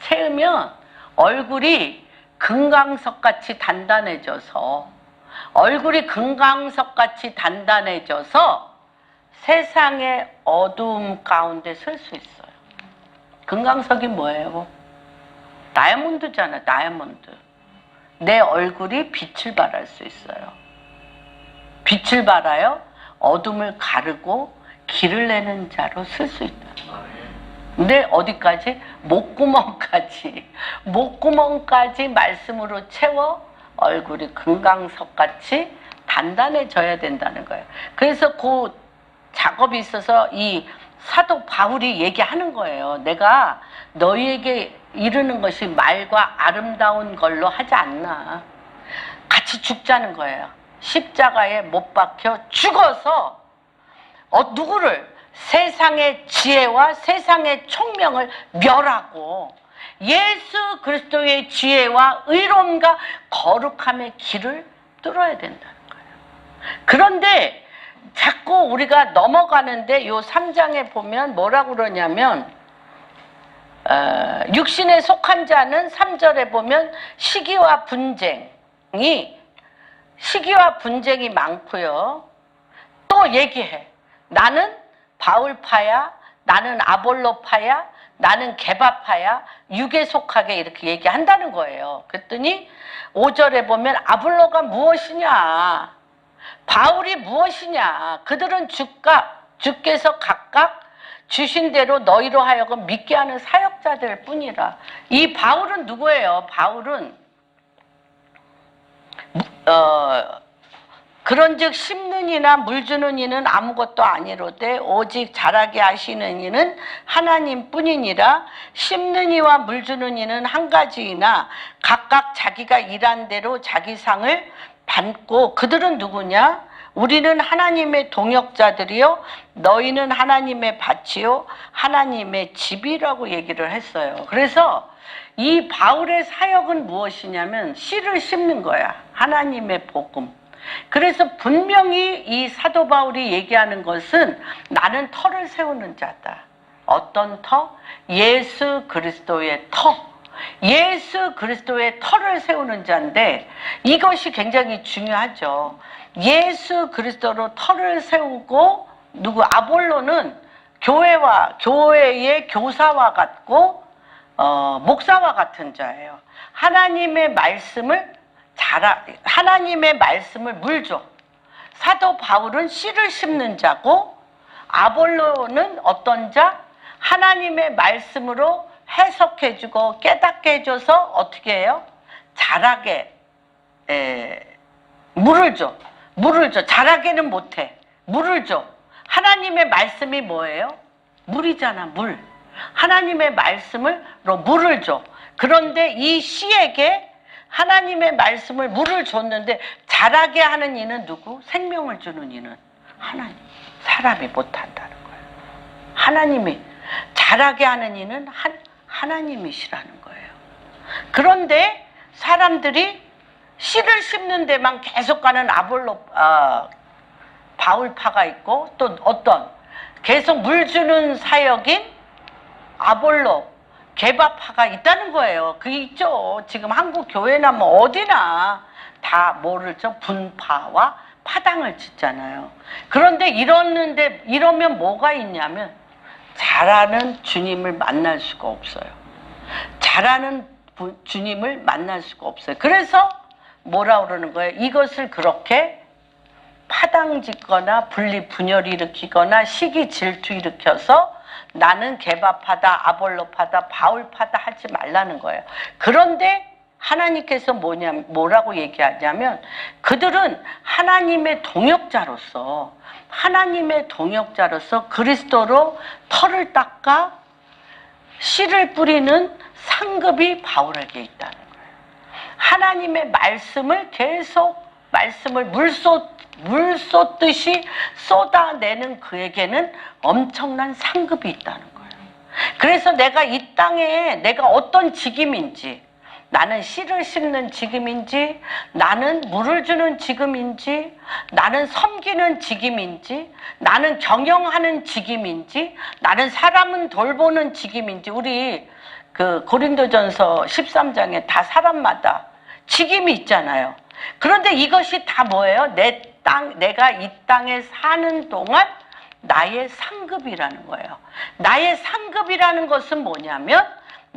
채우면 얼굴이 금강석같이 단단해져서 세상의 어두움 가운데 설 수 있어요. 금강석이 뭐예요? 다이아몬드잖아, 다이아몬드. 내 얼굴이 빛을 발할 수 있어요. 빛을 발하여 어둠을 가르고 길을 내는 자로 쓸 수 있다. 근데 어디까지? 목구멍까지 말씀으로 채워 얼굴이 금강석같이 단단해져야 된다는 거예요. 그래서 그 작업이 있어서 이 사도 바울이 얘기하는 거예요. 내가 너희에게 이르는 것이 말과 아름다운 걸로 하지 않나. 같이 죽자는 거예요. 십자가에 못 박혀 죽어서 누구를? 세상의 지혜와 세상의 총명을 멸하고 예수 그리스도의 지혜와 의로움과 거룩함의 길을 뚫어야 된다는 거예요. 그런데 자꾸 우리가 넘어가는데 요 3장에 보면 뭐라고 그러냐면 육신에 속한 자는 3절에 보면 시기와 분쟁이 많고요. 또 얘기해. 나는 바울파야, 나는 아볼로파야, 나는 게바파야, 육에 속하게 이렇게 얘기한다는 거예요. 그랬더니 5절에 보면 아볼로가 무엇이냐, 바울이 무엇이냐, 그들은 주께서 각각 주신 대로 너희로 하여금 믿게 하는 사역자들 뿐이라. 이 바울은 누구예요? 바울은 그런즉 심는 이나 물 주는 이는 아무것도 아니로되 오직 자라게 하시는 이는 하나님뿐이니라. 심는 이와 물 주는 이는 한 가지이나 각각 자기가 일한 대로 자기 상을 받고, 그들은 누구냐? 우리는 하나님의 동역자들이요 너희는 하나님의 밭이요 하나님의 집이라고 얘기를 했어요. 그래서 이 바울의 사역은 무엇이냐면 씨를 심는 거야. 하나님의 복음. 그래서 분명히 이 사도 바울이 얘기하는 것은 나는 터를 세우는 자다. 어떤 터? 예수 그리스도의 터. 예수 그리스도의 터를 세우는 자인데 이것이 굉장히 중요하죠. 예수 그리스도로 터를 세우고, 누구? 아볼로는 교회의 교사와 같고 목사와 같은 자예요. 하나님의 말씀을 물죠. 사도 바울은 씨를 심는 자고, 아볼로는 어떤 자? 하나님의 말씀으로 해석해주고 깨닫게 해줘서 어떻게 해요? 자라게 물을 줘. 자라게는 못해. 물을 줘. 하나님의 말씀이 뭐예요? 물이잖아, 물. 하나님의 말씀으로 물을 줘. 그런데 이 씨에게 하나님의 말씀을 물을 줬는데 자라게 하는 이는 누구? 생명을 주는 이는 하나님. 사람이 못한다는 거예요. 하나님이 자라게 하는 이는 하나님이시라는 거예요. 그런데 사람들이 씨를 심는 데만 계속 가는 바울파가 있고, 또 어떤 계속 물 주는 사역인 아볼로, 게바파가 있다는 거예요. 그게 있죠. 지금 한국 교회나 뭐 어디나 다 뭐를 죠? 분파와 파당을 짓잖아요. 그런데 이러면 뭐가 있냐면 자라는 주님을 만날 수가 없어요. 자라는 주님을 만날 수가 없어요. 그래서 뭐라 그러는 거예요? 이것을 그렇게 파당 짓거나 분리 분열을 일으키거나 시기 질투 일으켜서 나는 게바파다, 아볼로파다, 바울파다 하지 말라는 거예요. 그런데 하나님께서 뭐라고 얘기하냐면 그들은 하나님의 동역자로서 그리스도로 털을 닦아 씨를 뿌리는 상급이 바울에게 있다는 거예요. 하나님의 말씀을 계속 물 쏟듯이 쏟아내는 그에게는 엄청난 상급이 있다는 거예요. 그래서 내가 이 땅에 내가 어떤 직임인지, 나는 씨를 심는 직임인지, 나는 물을 주는 직임인지, 나는 섬기는 직임인지, 나는 경영하는 직임인지, 나는 사람은 돌보는 직임인지, 우리 그 고린도전서 13장에 다 사람마다 직임이 있잖아요. 그런데 이것이 다 뭐예요? 내가 이 땅에 사는 동안 나의 상급이라는 거예요. 나의 상급이라는 것은 뭐냐면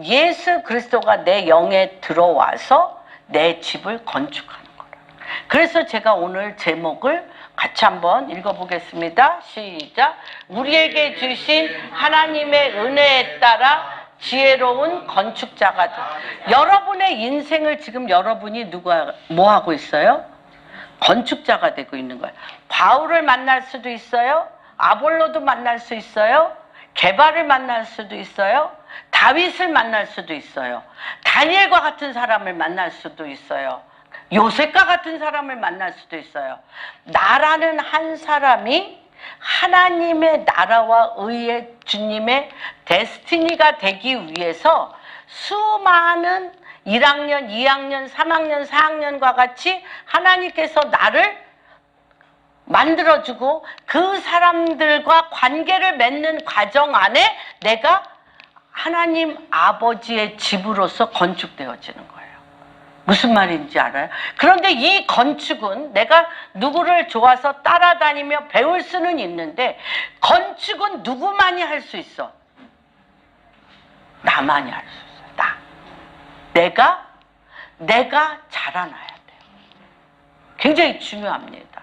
예수 그리스도가 내 영에 들어와서 내 집을 건축하는 거예요. 그래서 제가 오늘 제목을 같이 한번 읽어보겠습니다. 시작. 우리에게 주신 하나님의 은혜에 따라 지혜로운 건축자가 돼. 여러분의 인생을 지금 여러분이 뭐 하고 있어요? 건축자가 되고 있는 거예요. 바울을 만날 수도 있어요. 아볼로도 만날 수 있어요. 게바를 만날 수도 있어요. 다윗을 만날 수도 있어요. 다니엘과 같은 사람을 만날 수도 있어요. 요셉과 같은 사람을 만날 수도 있어요. 나라는 한 사람이 하나님의 나라와 의의 주님의 데스티니가 되기 위해서 수많은 1학년, 2학년, 3학년, 4학년과 같이 하나님께서 나를 만들어주고 그 사람들과 관계를 맺는 과정 안에 내가 하나님 아버지의 집으로서 건축되어지는 거예요. 무슨 말인지 알아요? 그런데 이 건축은 내가 누구를 좋아서 따라다니며 배울 수는 있는데 건축은 누구만이 할 수 있어? 나만이 할 수 있어. 내가 자라나야 돼요. 굉장히 중요합니다.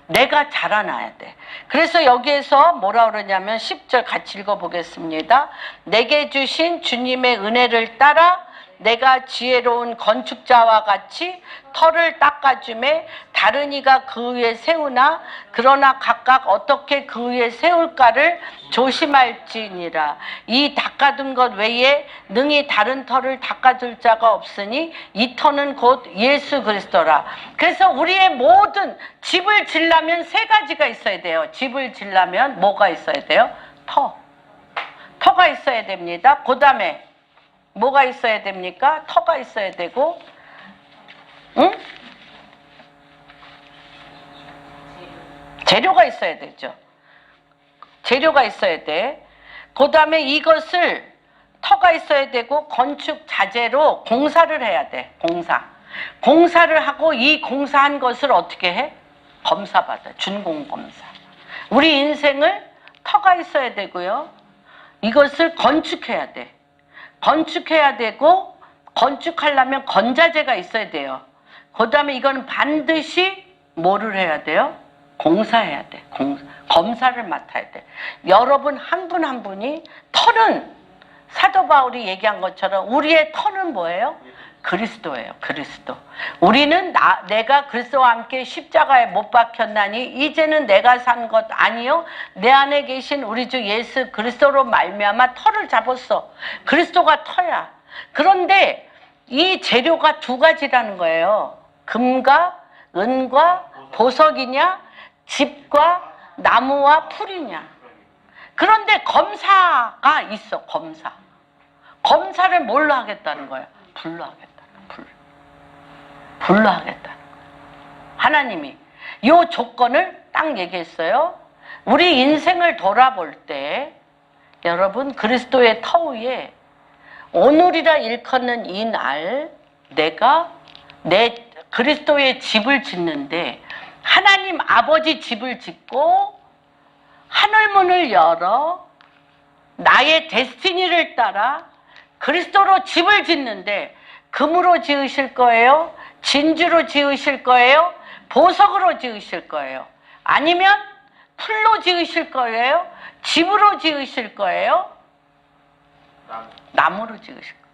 내가 자라나야 돼. 그래서 여기에서 뭐라 그러냐면 10절 같이 읽어보겠습니다. 내게 주신 주님의 은혜를 따라 내가 지혜로운 건축자와 같이 터를 닦아주매 다른 이가 그 위에 세우나 그러나 각각 어떻게 그 위에 세울까를 조심할지니라. 이 닦아둔 것 외에 능히 다른 터를 닦아줄 자가 없으니 이 터는 곧 예수 그리스도라. 그래서 우리의 모든 집을 지려면 세 가지가 있어야 돼요. 집을 지려면 뭐가 있어야 돼요? 터가 있어야 됩니다. 그 다음에 뭐가 있어야 됩니까? 터가 있어야 되고, 응? 재료가 있어야 되죠. 재료가 있어야 돼. 그 다음에 이것을 터가 있어야 되고 건축 자재로 공사를 해야 돼. 공사를 하고 이 공사한 것을 어떻게 해? 검사받아. 준공검사. 우리 인생을 터가 있어야 되고요. 이것을 건축해야 돼. 건축해야 되고 건축하려면 건자재가 있어야 돼요. 그 다음에 이거는 반드시 뭐를 해야 돼요? 공사해야 돼. 검사를 맡아야 돼. 여러분 한 분 한 분이 터는 사도 바울이 얘기한 것처럼 우리의 터는 뭐예요? 그리스도예요. 그리스도. 우리는 내가 그리스도와 함께 십자가에 못 박혔나니 이제는 내가 산 것 아니요 내 안에 계신 우리 주 예수 그리스도로 말미암아 터를 잡았어. 그리스도가 터야. 그런데 이 재료가 두 가지라는 거예요. 금과 은과 보석이냐 집과 나무와 풀이냐. 그런데 검사가 있어. 검사를 뭘로 하겠다는 거예요? 불로 하겠다는 거예요. 불로 하겠다는 거예요. 하나님이 이 조건을 딱 얘기했어요. 우리 인생을 돌아볼 때 여러분 그리스도의 터 위에 오늘이라 일컫는 이 날 내가 내 그리스도의 집을 짓는데 하나님 아버지 집을 짓고 하늘문을 열어 나의 데스티니를 따라 그리스도로 집을 짓는데 금으로 지으실 거예요? 진주로 지으실 거예요? 보석으로 지으실 거예요? 아니면 풀로 지으실 거예요? 집으로 지으실 거예요? 나무로 지으실 거예요.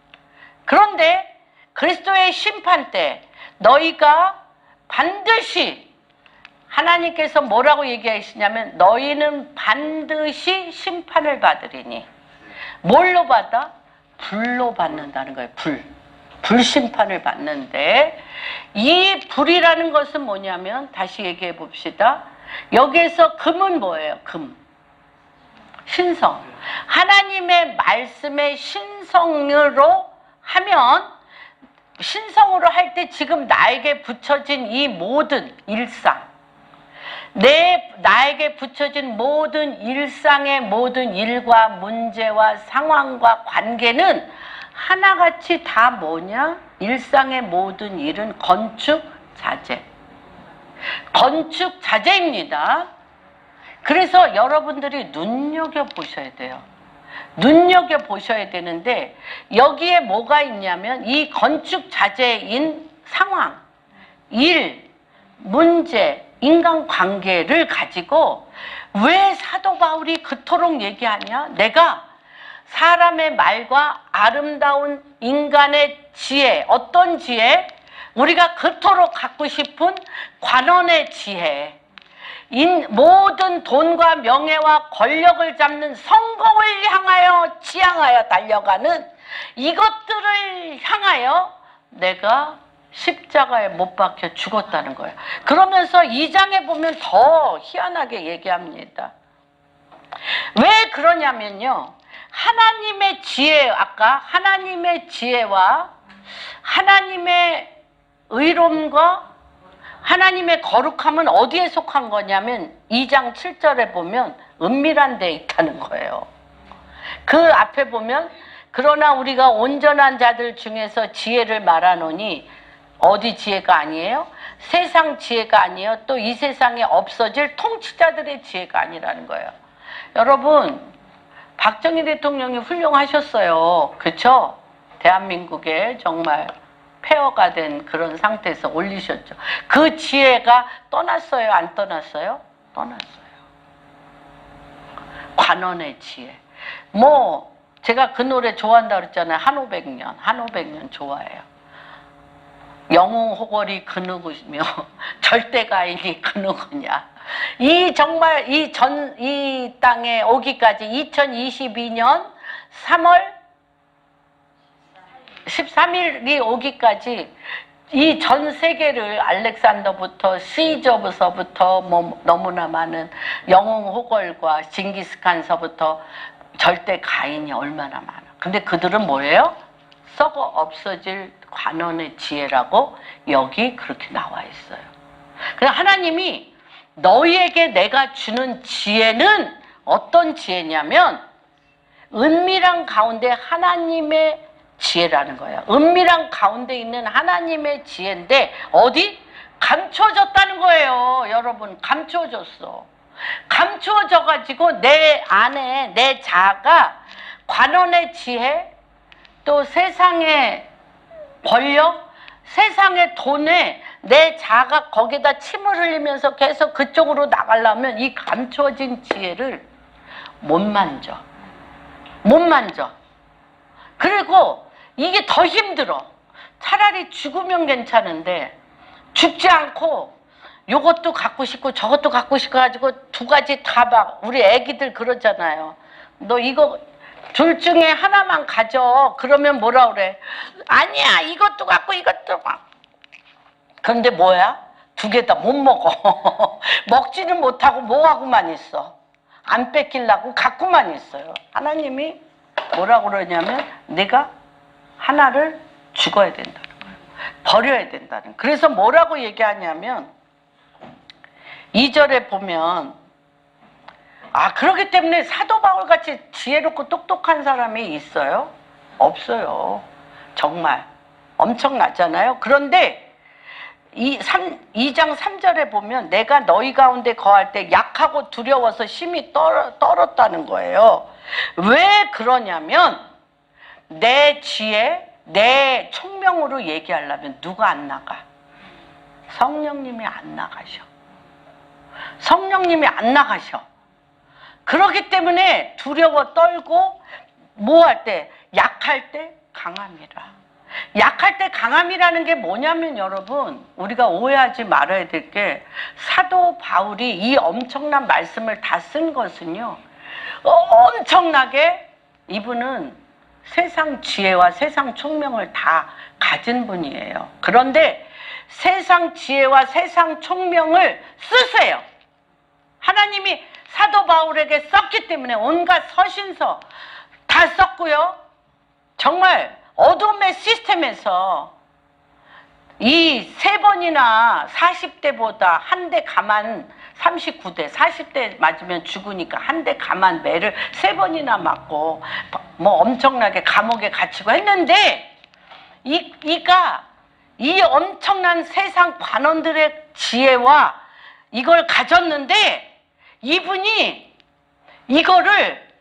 그런데 그리스도의 심판 때 너희가 반드시 하나님께서 뭐라고 얘기하시냐면 너희는 반드시 심판을 받으리니 뭘로 받아? 불로 받는다는 거예요. 불심판을 받는데 이 불이라는 것은 뭐냐면 다시 얘기해 봅시다. 여기에서 금은 뭐예요? 신성. 하나님의 말씀의 신성으로 하면 신성으로 할 때 지금 나에게 붙여진 이 모든 일상 나에게 붙여진 모든 일상의 모든 일과 문제와 상황과 관계는 하나같이 다 뭐냐? 일상의 모든 일은 건축자재입니다. 그래서 여러분들이 눈여겨보셔야 돼요. 눈여겨보셔야 되는데 여기에 뭐가 있냐면 이 건축자재인 상황, 일, 문제, 인간관계를 가지고 왜 사도 바울이 그토록 얘기하냐? 내가 사람의 말과 아름다운 인간의 지혜, 어떤 지혜? 우리가 그토록 갖고 싶은 관원의 지혜, 모든 돈과 명예와 권력을 잡는 성공을 향하여 지향하여 달려가는 이것들을 향하여 내가 십자가에 못 박혀 죽었다는 거예요. 그러면서 2장에 보면 더 희한하게 얘기합니다. 왜 그러냐면요. 하나님의 지혜, 아까 하나님의 지혜와 하나님의 의로움과 하나님의 거룩함은 어디에 속한 거냐면 2장 7절에 보면 은밀한 데에 있다는 거예요. 그 앞에 보면 그러나 우리가 온전한 자들 중에서 지혜를 말하노니 어디 지혜가 아니에요? 세상 지혜가 아니에요. 또 이 세상에 없어질 통치자들의 지혜가 아니라는 거예요. 여러분, 박정희 대통령이 훌륭하셨어요. 그렇죠? 대한민국에 정말 폐허가 된 그런 상태에서 올리셨죠. 그 지혜가 떠났어요? 안 떠났어요? 떠났어요. 관원의 지혜. 뭐 제가 그 노래 좋아한다 그랬잖아요. 한 500년 좋아해요. 영웅호걸이 그 누구며 절대가인이 그 누구냐. 이 정말 이 땅에 오기까지 2022년 3월 13일이 오기까지 이 전 세계를 알렉산더부터 시저부서부터 뭐 너무나 많은 영웅호걸과 징기스칸서부터 절대 가인이 얼마나 많아. 근데 그들은 뭐예요? 썩어 없어질 관원의 지혜라고 여기 그렇게 나와 있어요. 그래서 하나님이 너희에게 내가 주는 지혜는 어떤 지혜냐면 은밀한 가운데 하나님의 지혜라는 거예요. 은밀한 가운데 있는 하나님의 지혜인데 어디? 감춰졌다는 거예요. 여러분, 감춰졌어. 감추어져가지고 내 안에 내 자아가 관원의 지혜, 또 세상의 권력, 세상의 돈에 내 자아가 거기다 침을 흘리면서 계속 그쪽으로 나가려면 이 감추어진 지혜를 못 만져. 못 만져. 그리고 이게 더 힘들어. 차라리 죽으면 괜찮은데 죽지 않고 요것도 갖고 싶고 저것도 갖고 싶어 가지고 두 가지 다 막 우리 애기들 그러잖아요. 너 이거 둘 중에 하나만 가져. 그러면 뭐라 그래? 아니야, 이것도 갖고 이것도 막. 그런데 뭐야? 두 개 다 못 먹어. 먹지는 못하고 뭐하고만 있어. 안 뺏기려고 갖고만 있어요. 하나님이 뭐라고 그러냐면 내가 하나를 죽어야 된다는 거예요. 버려야 된다는 거예요. 그래서 뭐라고 얘기하냐면 2절에 보면 그렇기 때문에 사도 바울같이 지혜롭고 똑똑한 사람이 있어요? 없어요. 정말 엄청나잖아요. 그런데 2장 3절에 보면 내가 너희 가운데 거할 때 약하고 두려워서 심히 떨었다는 거예요. 왜 그러냐면 내 지혜, 내 총명으로 얘기하려면 누가 안 나가? 성령님이 안 나가셔. 성령님이 안 나가셔. 그렇기 때문에 두려워 떨고 뭐 할 때? 약할 때 강함이라. 약할 때 강함이라는 게 뭐냐면 여러분, 우리가 오해하지 말아야 될 게 사도 바울이 이 엄청난 말씀을 다 쓴 것은요, 엄청나게 이분은 세상 지혜와 세상 총명을 다 가진 분이에요. 그런데 세상 지혜와 세상 총명을 쓰세요. 하나님이 사도 바울에게 썼기 때문에 온갖 서신서 다 썼고요. 정말 어둠의 시스템에서 이 3번이나 40대보다 한 대 가만 39대 40대 맞으면 죽으니까 한 대 가만 매를 3번이나 맞고 뭐 엄청나게 감옥에 갇히고 했는데 이 엄청난 세상 관원들의 지혜와 이걸 가졌는데 이분이 이거를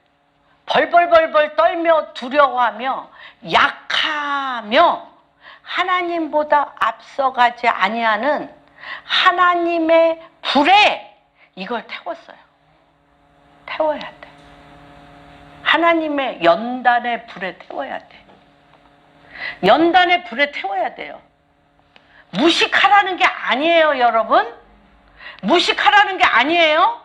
벌벌벌벌 떨며 두려워하며 약하며 하나님보다 앞서가지 아니하는 하나님의 불에 이걸 태웠어요. 태워야 돼. 하나님의 연단의 불에 태워야 돼. 연단의 불에 태워야 돼요. 무식하라는 게 아니에요, 여러분. 무식하라는 게 아니에요.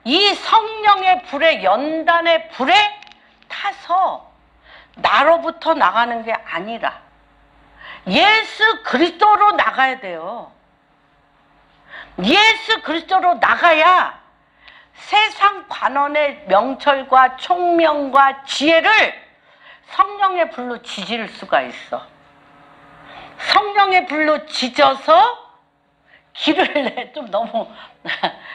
이 성령의 불에, 연단의 불에 타서 나로부터 나가는 게 아니라 예수 그리스도로 나가야 돼요. 예수 그리스도로 나가야 세상 관원의 명철과 총명과 지혜를 성령의 불로 지질 수가 있어. 성령의 불로 지져서 길을 내. 좀 너무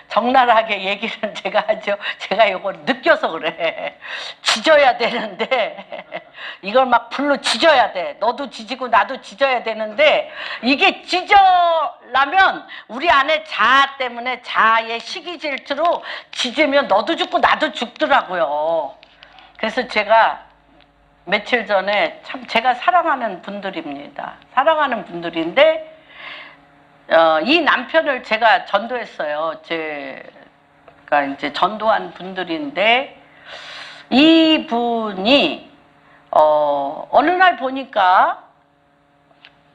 적나라하게 얘기는 제가 하죠. 제가 이걸 느껴서 그래. 지져야 되는데 이걸 막 불로 지져야 돼. 너도 지지고 나도 지져야 되는데 이게 지져라면 우리 안에 자아 때문에 자아의 시기 질투로 지지면 너도 죽고 나도 죽더라고요. 그래서 제가 며칠 전에 참 제가 사랑하는 분들입니다. 사랑하는 분들인데 이 남편을 제가 전도했어요. 제가 이제 전도한 분들인데 이분이 어느 날 보니까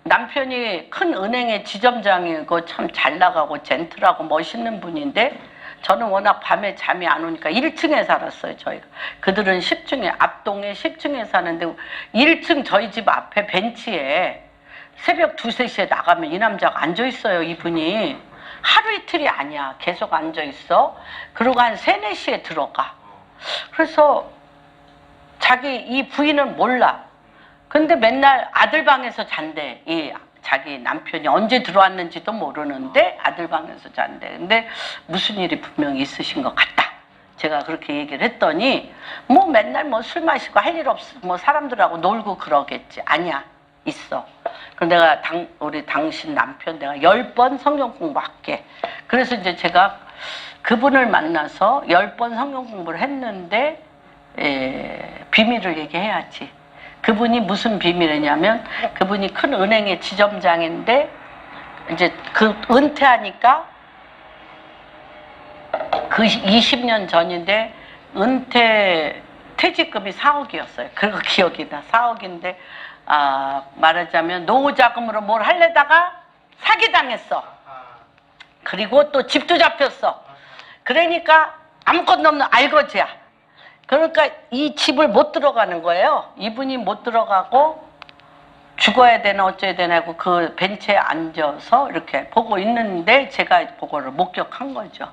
남편이 큰 은행의 지점장이고 참 잘 나가고 젠틀하고 멋있는 분인데 저는 워낙 밤에 잠이 안 오니까 1층에 살았어요. 저희가 그들은 10층에 앞동에 10층에 사는데 1층 저희 집 앞에 벤치에 새벽 2, 3시에 나가면 이 남자가 앉아있어요. 이분이 하루 이틀이 아니야. 계속 앉아있어. 그러고 한 3, 4시에 들어가. 그래서 자기 이 부인은 몰라. 근데 맨날 아들 방에서 잔대. 이 자기 남편이 언제 들어왔는지도 모르는데 아들 방에서 잔대. 근데 무슨 일이 분명히 있으신 것 같다. 제가 그렇게 얘기를 했더니 뭐 맨날 뭐 술 마시고 할 일 없어. 뭐 사람들하고 놀고 그러겠지. 아니야. 있어. 그럼 내가 우리 당신 남편 내가 10번 성경 공부할게. 그래서 이제 제가 그분을 만나서 10번 성경 공부를 했는데 비밀을 얘기해야지. 그분이 무슨 비밀이냐면 그분이 큰 은행의 지점장인데 이제 그 은퇴하니까 그 20년 전인데 퇴직금이 4억이었어요. 그리고 기억이 나. 4억인데 말하자면 노후자금으로 뭘 하려다가 사기당했어. 그리고 또 집도 잡혔어. 그러니까 아무것도 없는 알거지야. 그러니까 이 집을 못 들어가는 거예요. 이분이 못 들어가고 죽어야 되나 어쩌야 되나 하고 그 벤치에 앉아서 이렇게 보고 있는데 제가 그거를 목격한 거죠.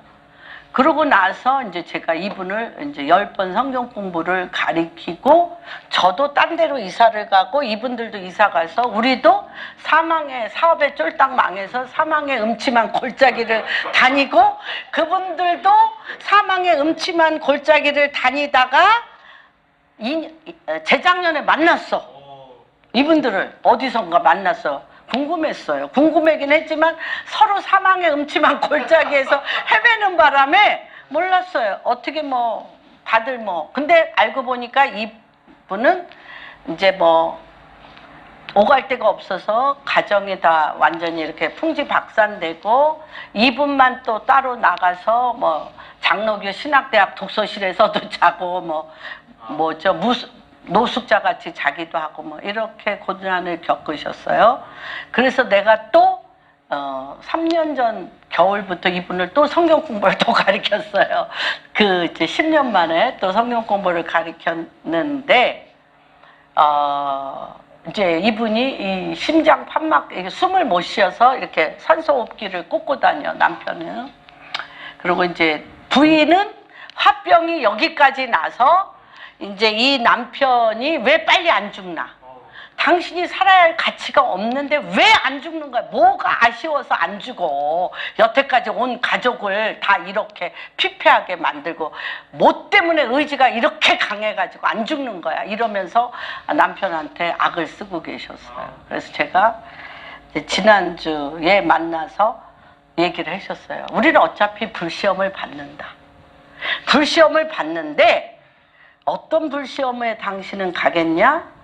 그러고 나서 이제 제가 이분을 이제 10번 성경 공부를 가리키고 저도 딴 데로 이사를 가고 이분들도 이사 가서 우리도 사망의 사업에 쫄딱 망해서 사망의 음침한 골짜기를 다니고 그분들도 사망의 음침한 골짜기를 다니다가 재작년에 만났어. 이분들을 어디선가 만났어. 궁금했어요. 궁금하긴 했지만 서로 사망의 음침한 골짜기에서 헤매는 바람에 몰랐어요. 어떻게 뭐 다들 뭐 근데 알고 보니까 이분은 이제 뭐 오갈 데가 없어서 가정이 다 완전히 이렇게 풍지박산되고 이분만 또 따로 나가서 뭐 장로교 신학대학 독서실에서도 자고 뭐죠 노숙자 같이 자기도 하고 뭐 이렇게 고난을 겪으셨어요. 그래서 내가 또 3년 전 겨울부터 이분을 또 성경 공부를 또 가르쳤어요. 그 이제 10년 만에 또 성경 공부를 가르쳤는데 이제 이분이 이 심장 판막 숨을 못 쉬어서 이렇게 산소호흡기를 꽂고 다녀 남편은. 그리고 이제 부인은 화병이 여기까지 나서 이제 이 남편이 왜 빨리 안 죽나? 당신이 살아야 할 가치가 없는데 왜 안 죽는 거야? 뭐가 아쉬워서 안 죽어? 여태까지 온 가족을 다 이렇게 피폐하게 만들고 뭐 때문에 의지가 이렇게 강해가지고 안 죽는 거야? 이러면서 남편한테 악을 쓰고 계셨어요. 그래서 제가 지난주에 만나서 얘기를 하셨어요. 우리는 어차피 불시험을 받는다. 불시험을 받는데 어떤 불시험에 당신은 가겠냐?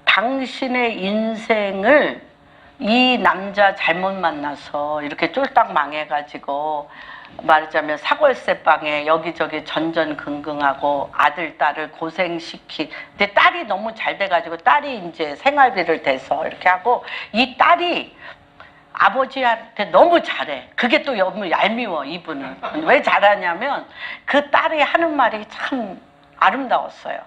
당신의 인생을 이 남자 잘못 만나서 이렇게 쫄딱 망해가지고 말하자면 사골세방에 여기저기 전전긍긍하고 아들, 딸을 근데 딸이 너무 잘 돼가지고 딸이 이제 생활비를 대서 이렇게 하고 이 딸이 아버지한테 너무 잘해. 그게 또 너무 얄미워, 이분은. 왜 잘하냐면 그 딸이 하는 말이 참 아름다웠어요.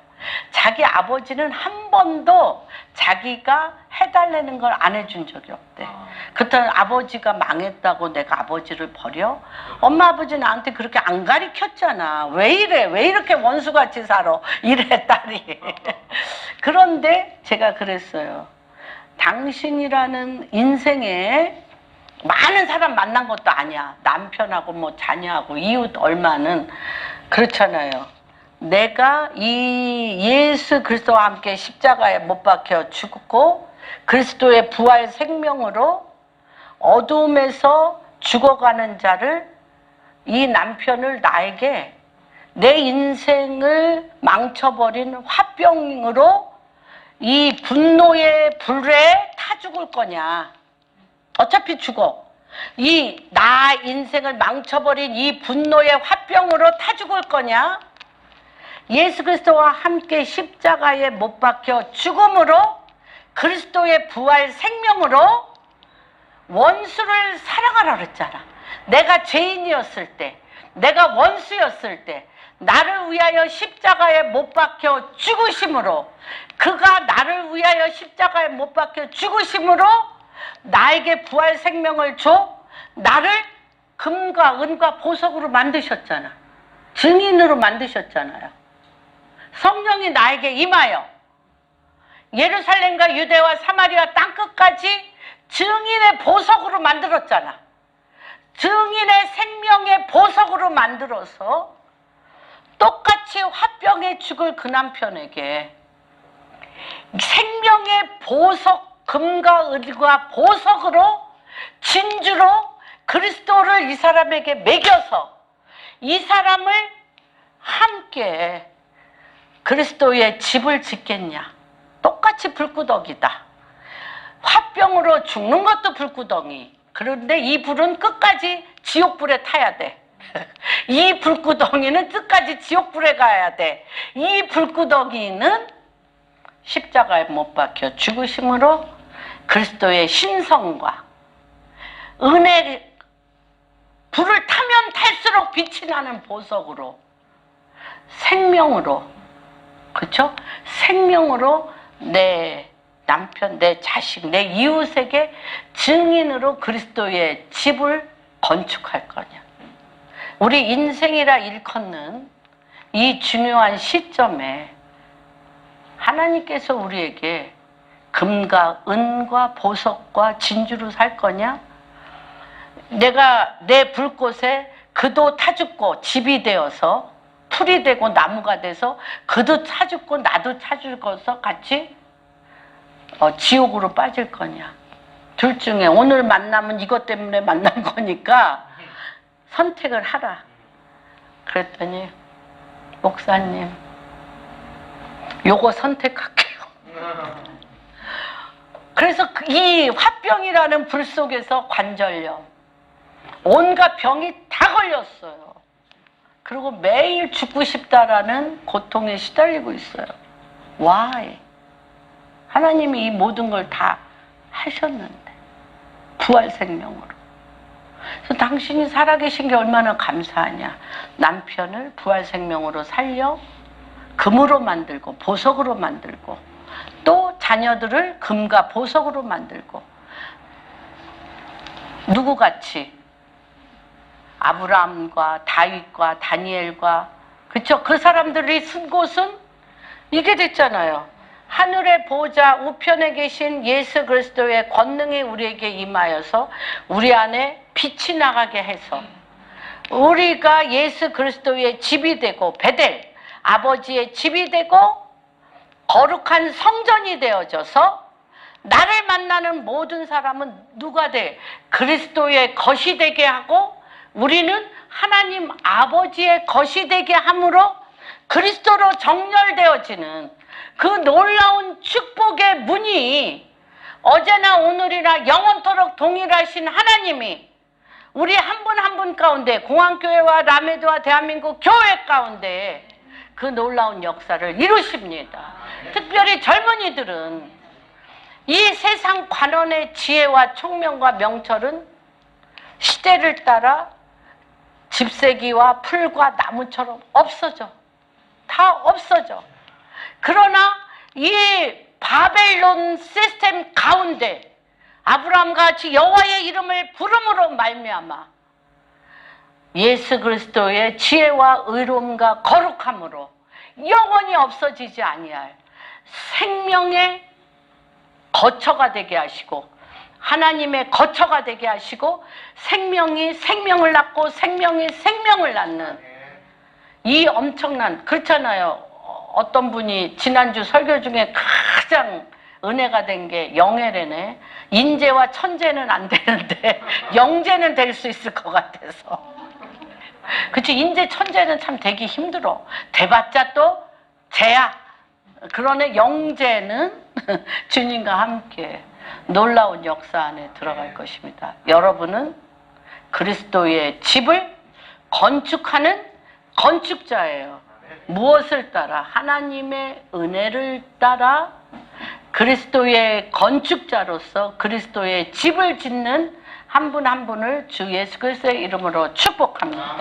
자기 아버지는 한 번도 자기가 해달라는 걸 안 해준 적이 없대. 그렇다면 아버지가 망했다고 내가 아버지를 버려? 엄마 아버지 나한테 그렇게 안 가르쳤잖아. 왜 이래? 왜 이렇게 원수같이 살아? 이래 딸이. 그런데 제가 그랬어요. 당신이라는 인생에 많은 사람 만난 것도 아니야. 남편하고 뭐 자녀하고 이웃 얼마는 그렇잖아요. 내가 이 예수 그리스도와 함께 십자가에 못 박혀 죽고 그리스도의 부활 생명으로 어둠에서 죽어가는 자를, 이 남편을 나에게 내 인생을 망쳐버린 화병으로 이 분노의 불에 타 죽을 거냐. 어차피 죽어. 이 나 인생을 망쳐버린 이 분노의 화병으로 타 죽을 거냐? 예수 그리스도와 함께 십자가에 못 박혀 죽음으로 그리스도의 부활 생명으로 원수를 사랑하라 그랬잖아. 내가 죄인이었을 때, 내가 원수였을 때 나를 위하여 십자가에 못 박혀 죽으심으로, 그가 나를 위하여 십자가에 못 박혀 죽으심으로 나에게 부활 생명을 줘 나를 금과 은과 보석으로 만드셨잖아. 증인으로 만드셨잖아요. 성령이 나에게 임하여 예루살렘과 유대와 사마리아 땅끝까지 증인의 보석으로 만들었잖아. 증인의 생명의 보석으로 만들어서 똑같이 화병에 죽을 그 남편에게 생명의 보석, 금과 은과 보석으로, 진주로 그리스도를 이 사람에게 먹여서 이 사람을 함께 그리스도의 집을 짓겠냐. 똑같이 불구덩이다. 화병으로 죽는 것도 불구덩이. 그런데 이 불은 끝까지 지옥불에 타야 돼. 이 불구덩이는 끝까지 지옥불에 가야 돼. 이 불구덩이는 십자가에 못 박혀 죽으심으로 그리스도의 신성과 은혜, 불을 타면 탈수록 빛이 나는 보석으로, 생명으로, 그렇죠? 생명으로 내 남편, 내 자식, 내 이웃에게 증인으로 그리스도의 집을 건축할 거냐. 우리 인생이라 일컫는 이 중요한 시점에 하나님께서 우리에게 금과 은과 보석과 진주로 살 거냐? 내가 내 불꽃에 그도 타 죽고 집이 되어서 풀이 되고 나무가 돼서 그도 타 죽고 나도 타 죽어서 같이 지옥으로 빠질 거냐. 둘 중에 오늘 만남은 이것 때문에 만난 거니까 선택을 하라. 그랬더니 목사님 요거 선택할게요. 그래서 이 화병이라는 불 속에서 관절염, 온갖 병이 다 걸렸어요. 그리고 매일 죽고 싶다라는 고통에 시달리고 있어요. Why? 하나님이 이 모든 걸 다 하셨는데 부활 생명으로. 그래서 당신이 살아계신 게 얼마나 감사하냐. 남편을 부활 생명으로 살려 금으로 만들고 보석으로 만들고 또 자녀들을 금과 보석으로 만들고, 누구같이 아브라함과 다윗과 다니엘과, 그쵸? 그 사람들이 쓴 곳은 이게 됐잖아요. 하늘의 보좌 우편에 계신 예수 그리스도의 권능이 우리에게 임하여서 우리 안에 빛이 나가게 해서 우리가 예수 그리스도의 집이 되고 베델, 아버지의 집이 되고 거룩한 성전이 되어져서 나를 만나는 모든 사람은 누가 돼? 그리스도의 것이 되게 하고 우리는 하나님 아버지의 것이 되게 함으로 그리스도로 정렬되어지는 그 놀라운 축복의 문이 어제나 오늘이나 영원토록 동일하신 하나님이 우리 한 분 한 분 가운데, 공안교회와 라메드와 대한민국 교회 가운데 그 놀라운 역사를 이루십니다. 특별히 젊은이들은 이 세상 관원의 지혜와 총명과 명철은 시대를 따라 집세기와 풀과 나무처럼 없어져. 다 없어져. 그러나 이 바벨론 시스템 가운데 아브라함과 같이 여호와의 이름을 부름으로 말미암아 예수 그리스도의 지혜와 의로움과 거룩함으로 영원히 없어지지 아니할 생명의 거처가 되게 하시고 하나님의 거처가 되게 하시고 생명이 생명을 낳고 생명이 생명을 낳는 이 엄청난, 그렇잖아요. 어떤 분이 지난주 설교 중에 가장 은혜가 된 게 영예래네. 인재와 천재는 안 되는데 영재는 될 수 있을 것 같아서. 그치, 인재 천재는 참 되기 힘들어. 돼봤자 또 재야. 그러네 영재는 주님과 함께 놀라운 역사 안에 들어갈 것입니다. 여러분은 그리스도의 집을 건축하는 건축자예요. 무엇을 따라? 하나님의 은혜를 따라 그리스도의 건축자로서 그리스도의 집을 짓는 한 분 한 분을 주 예수 그리스도의 이름으로 축복합니다.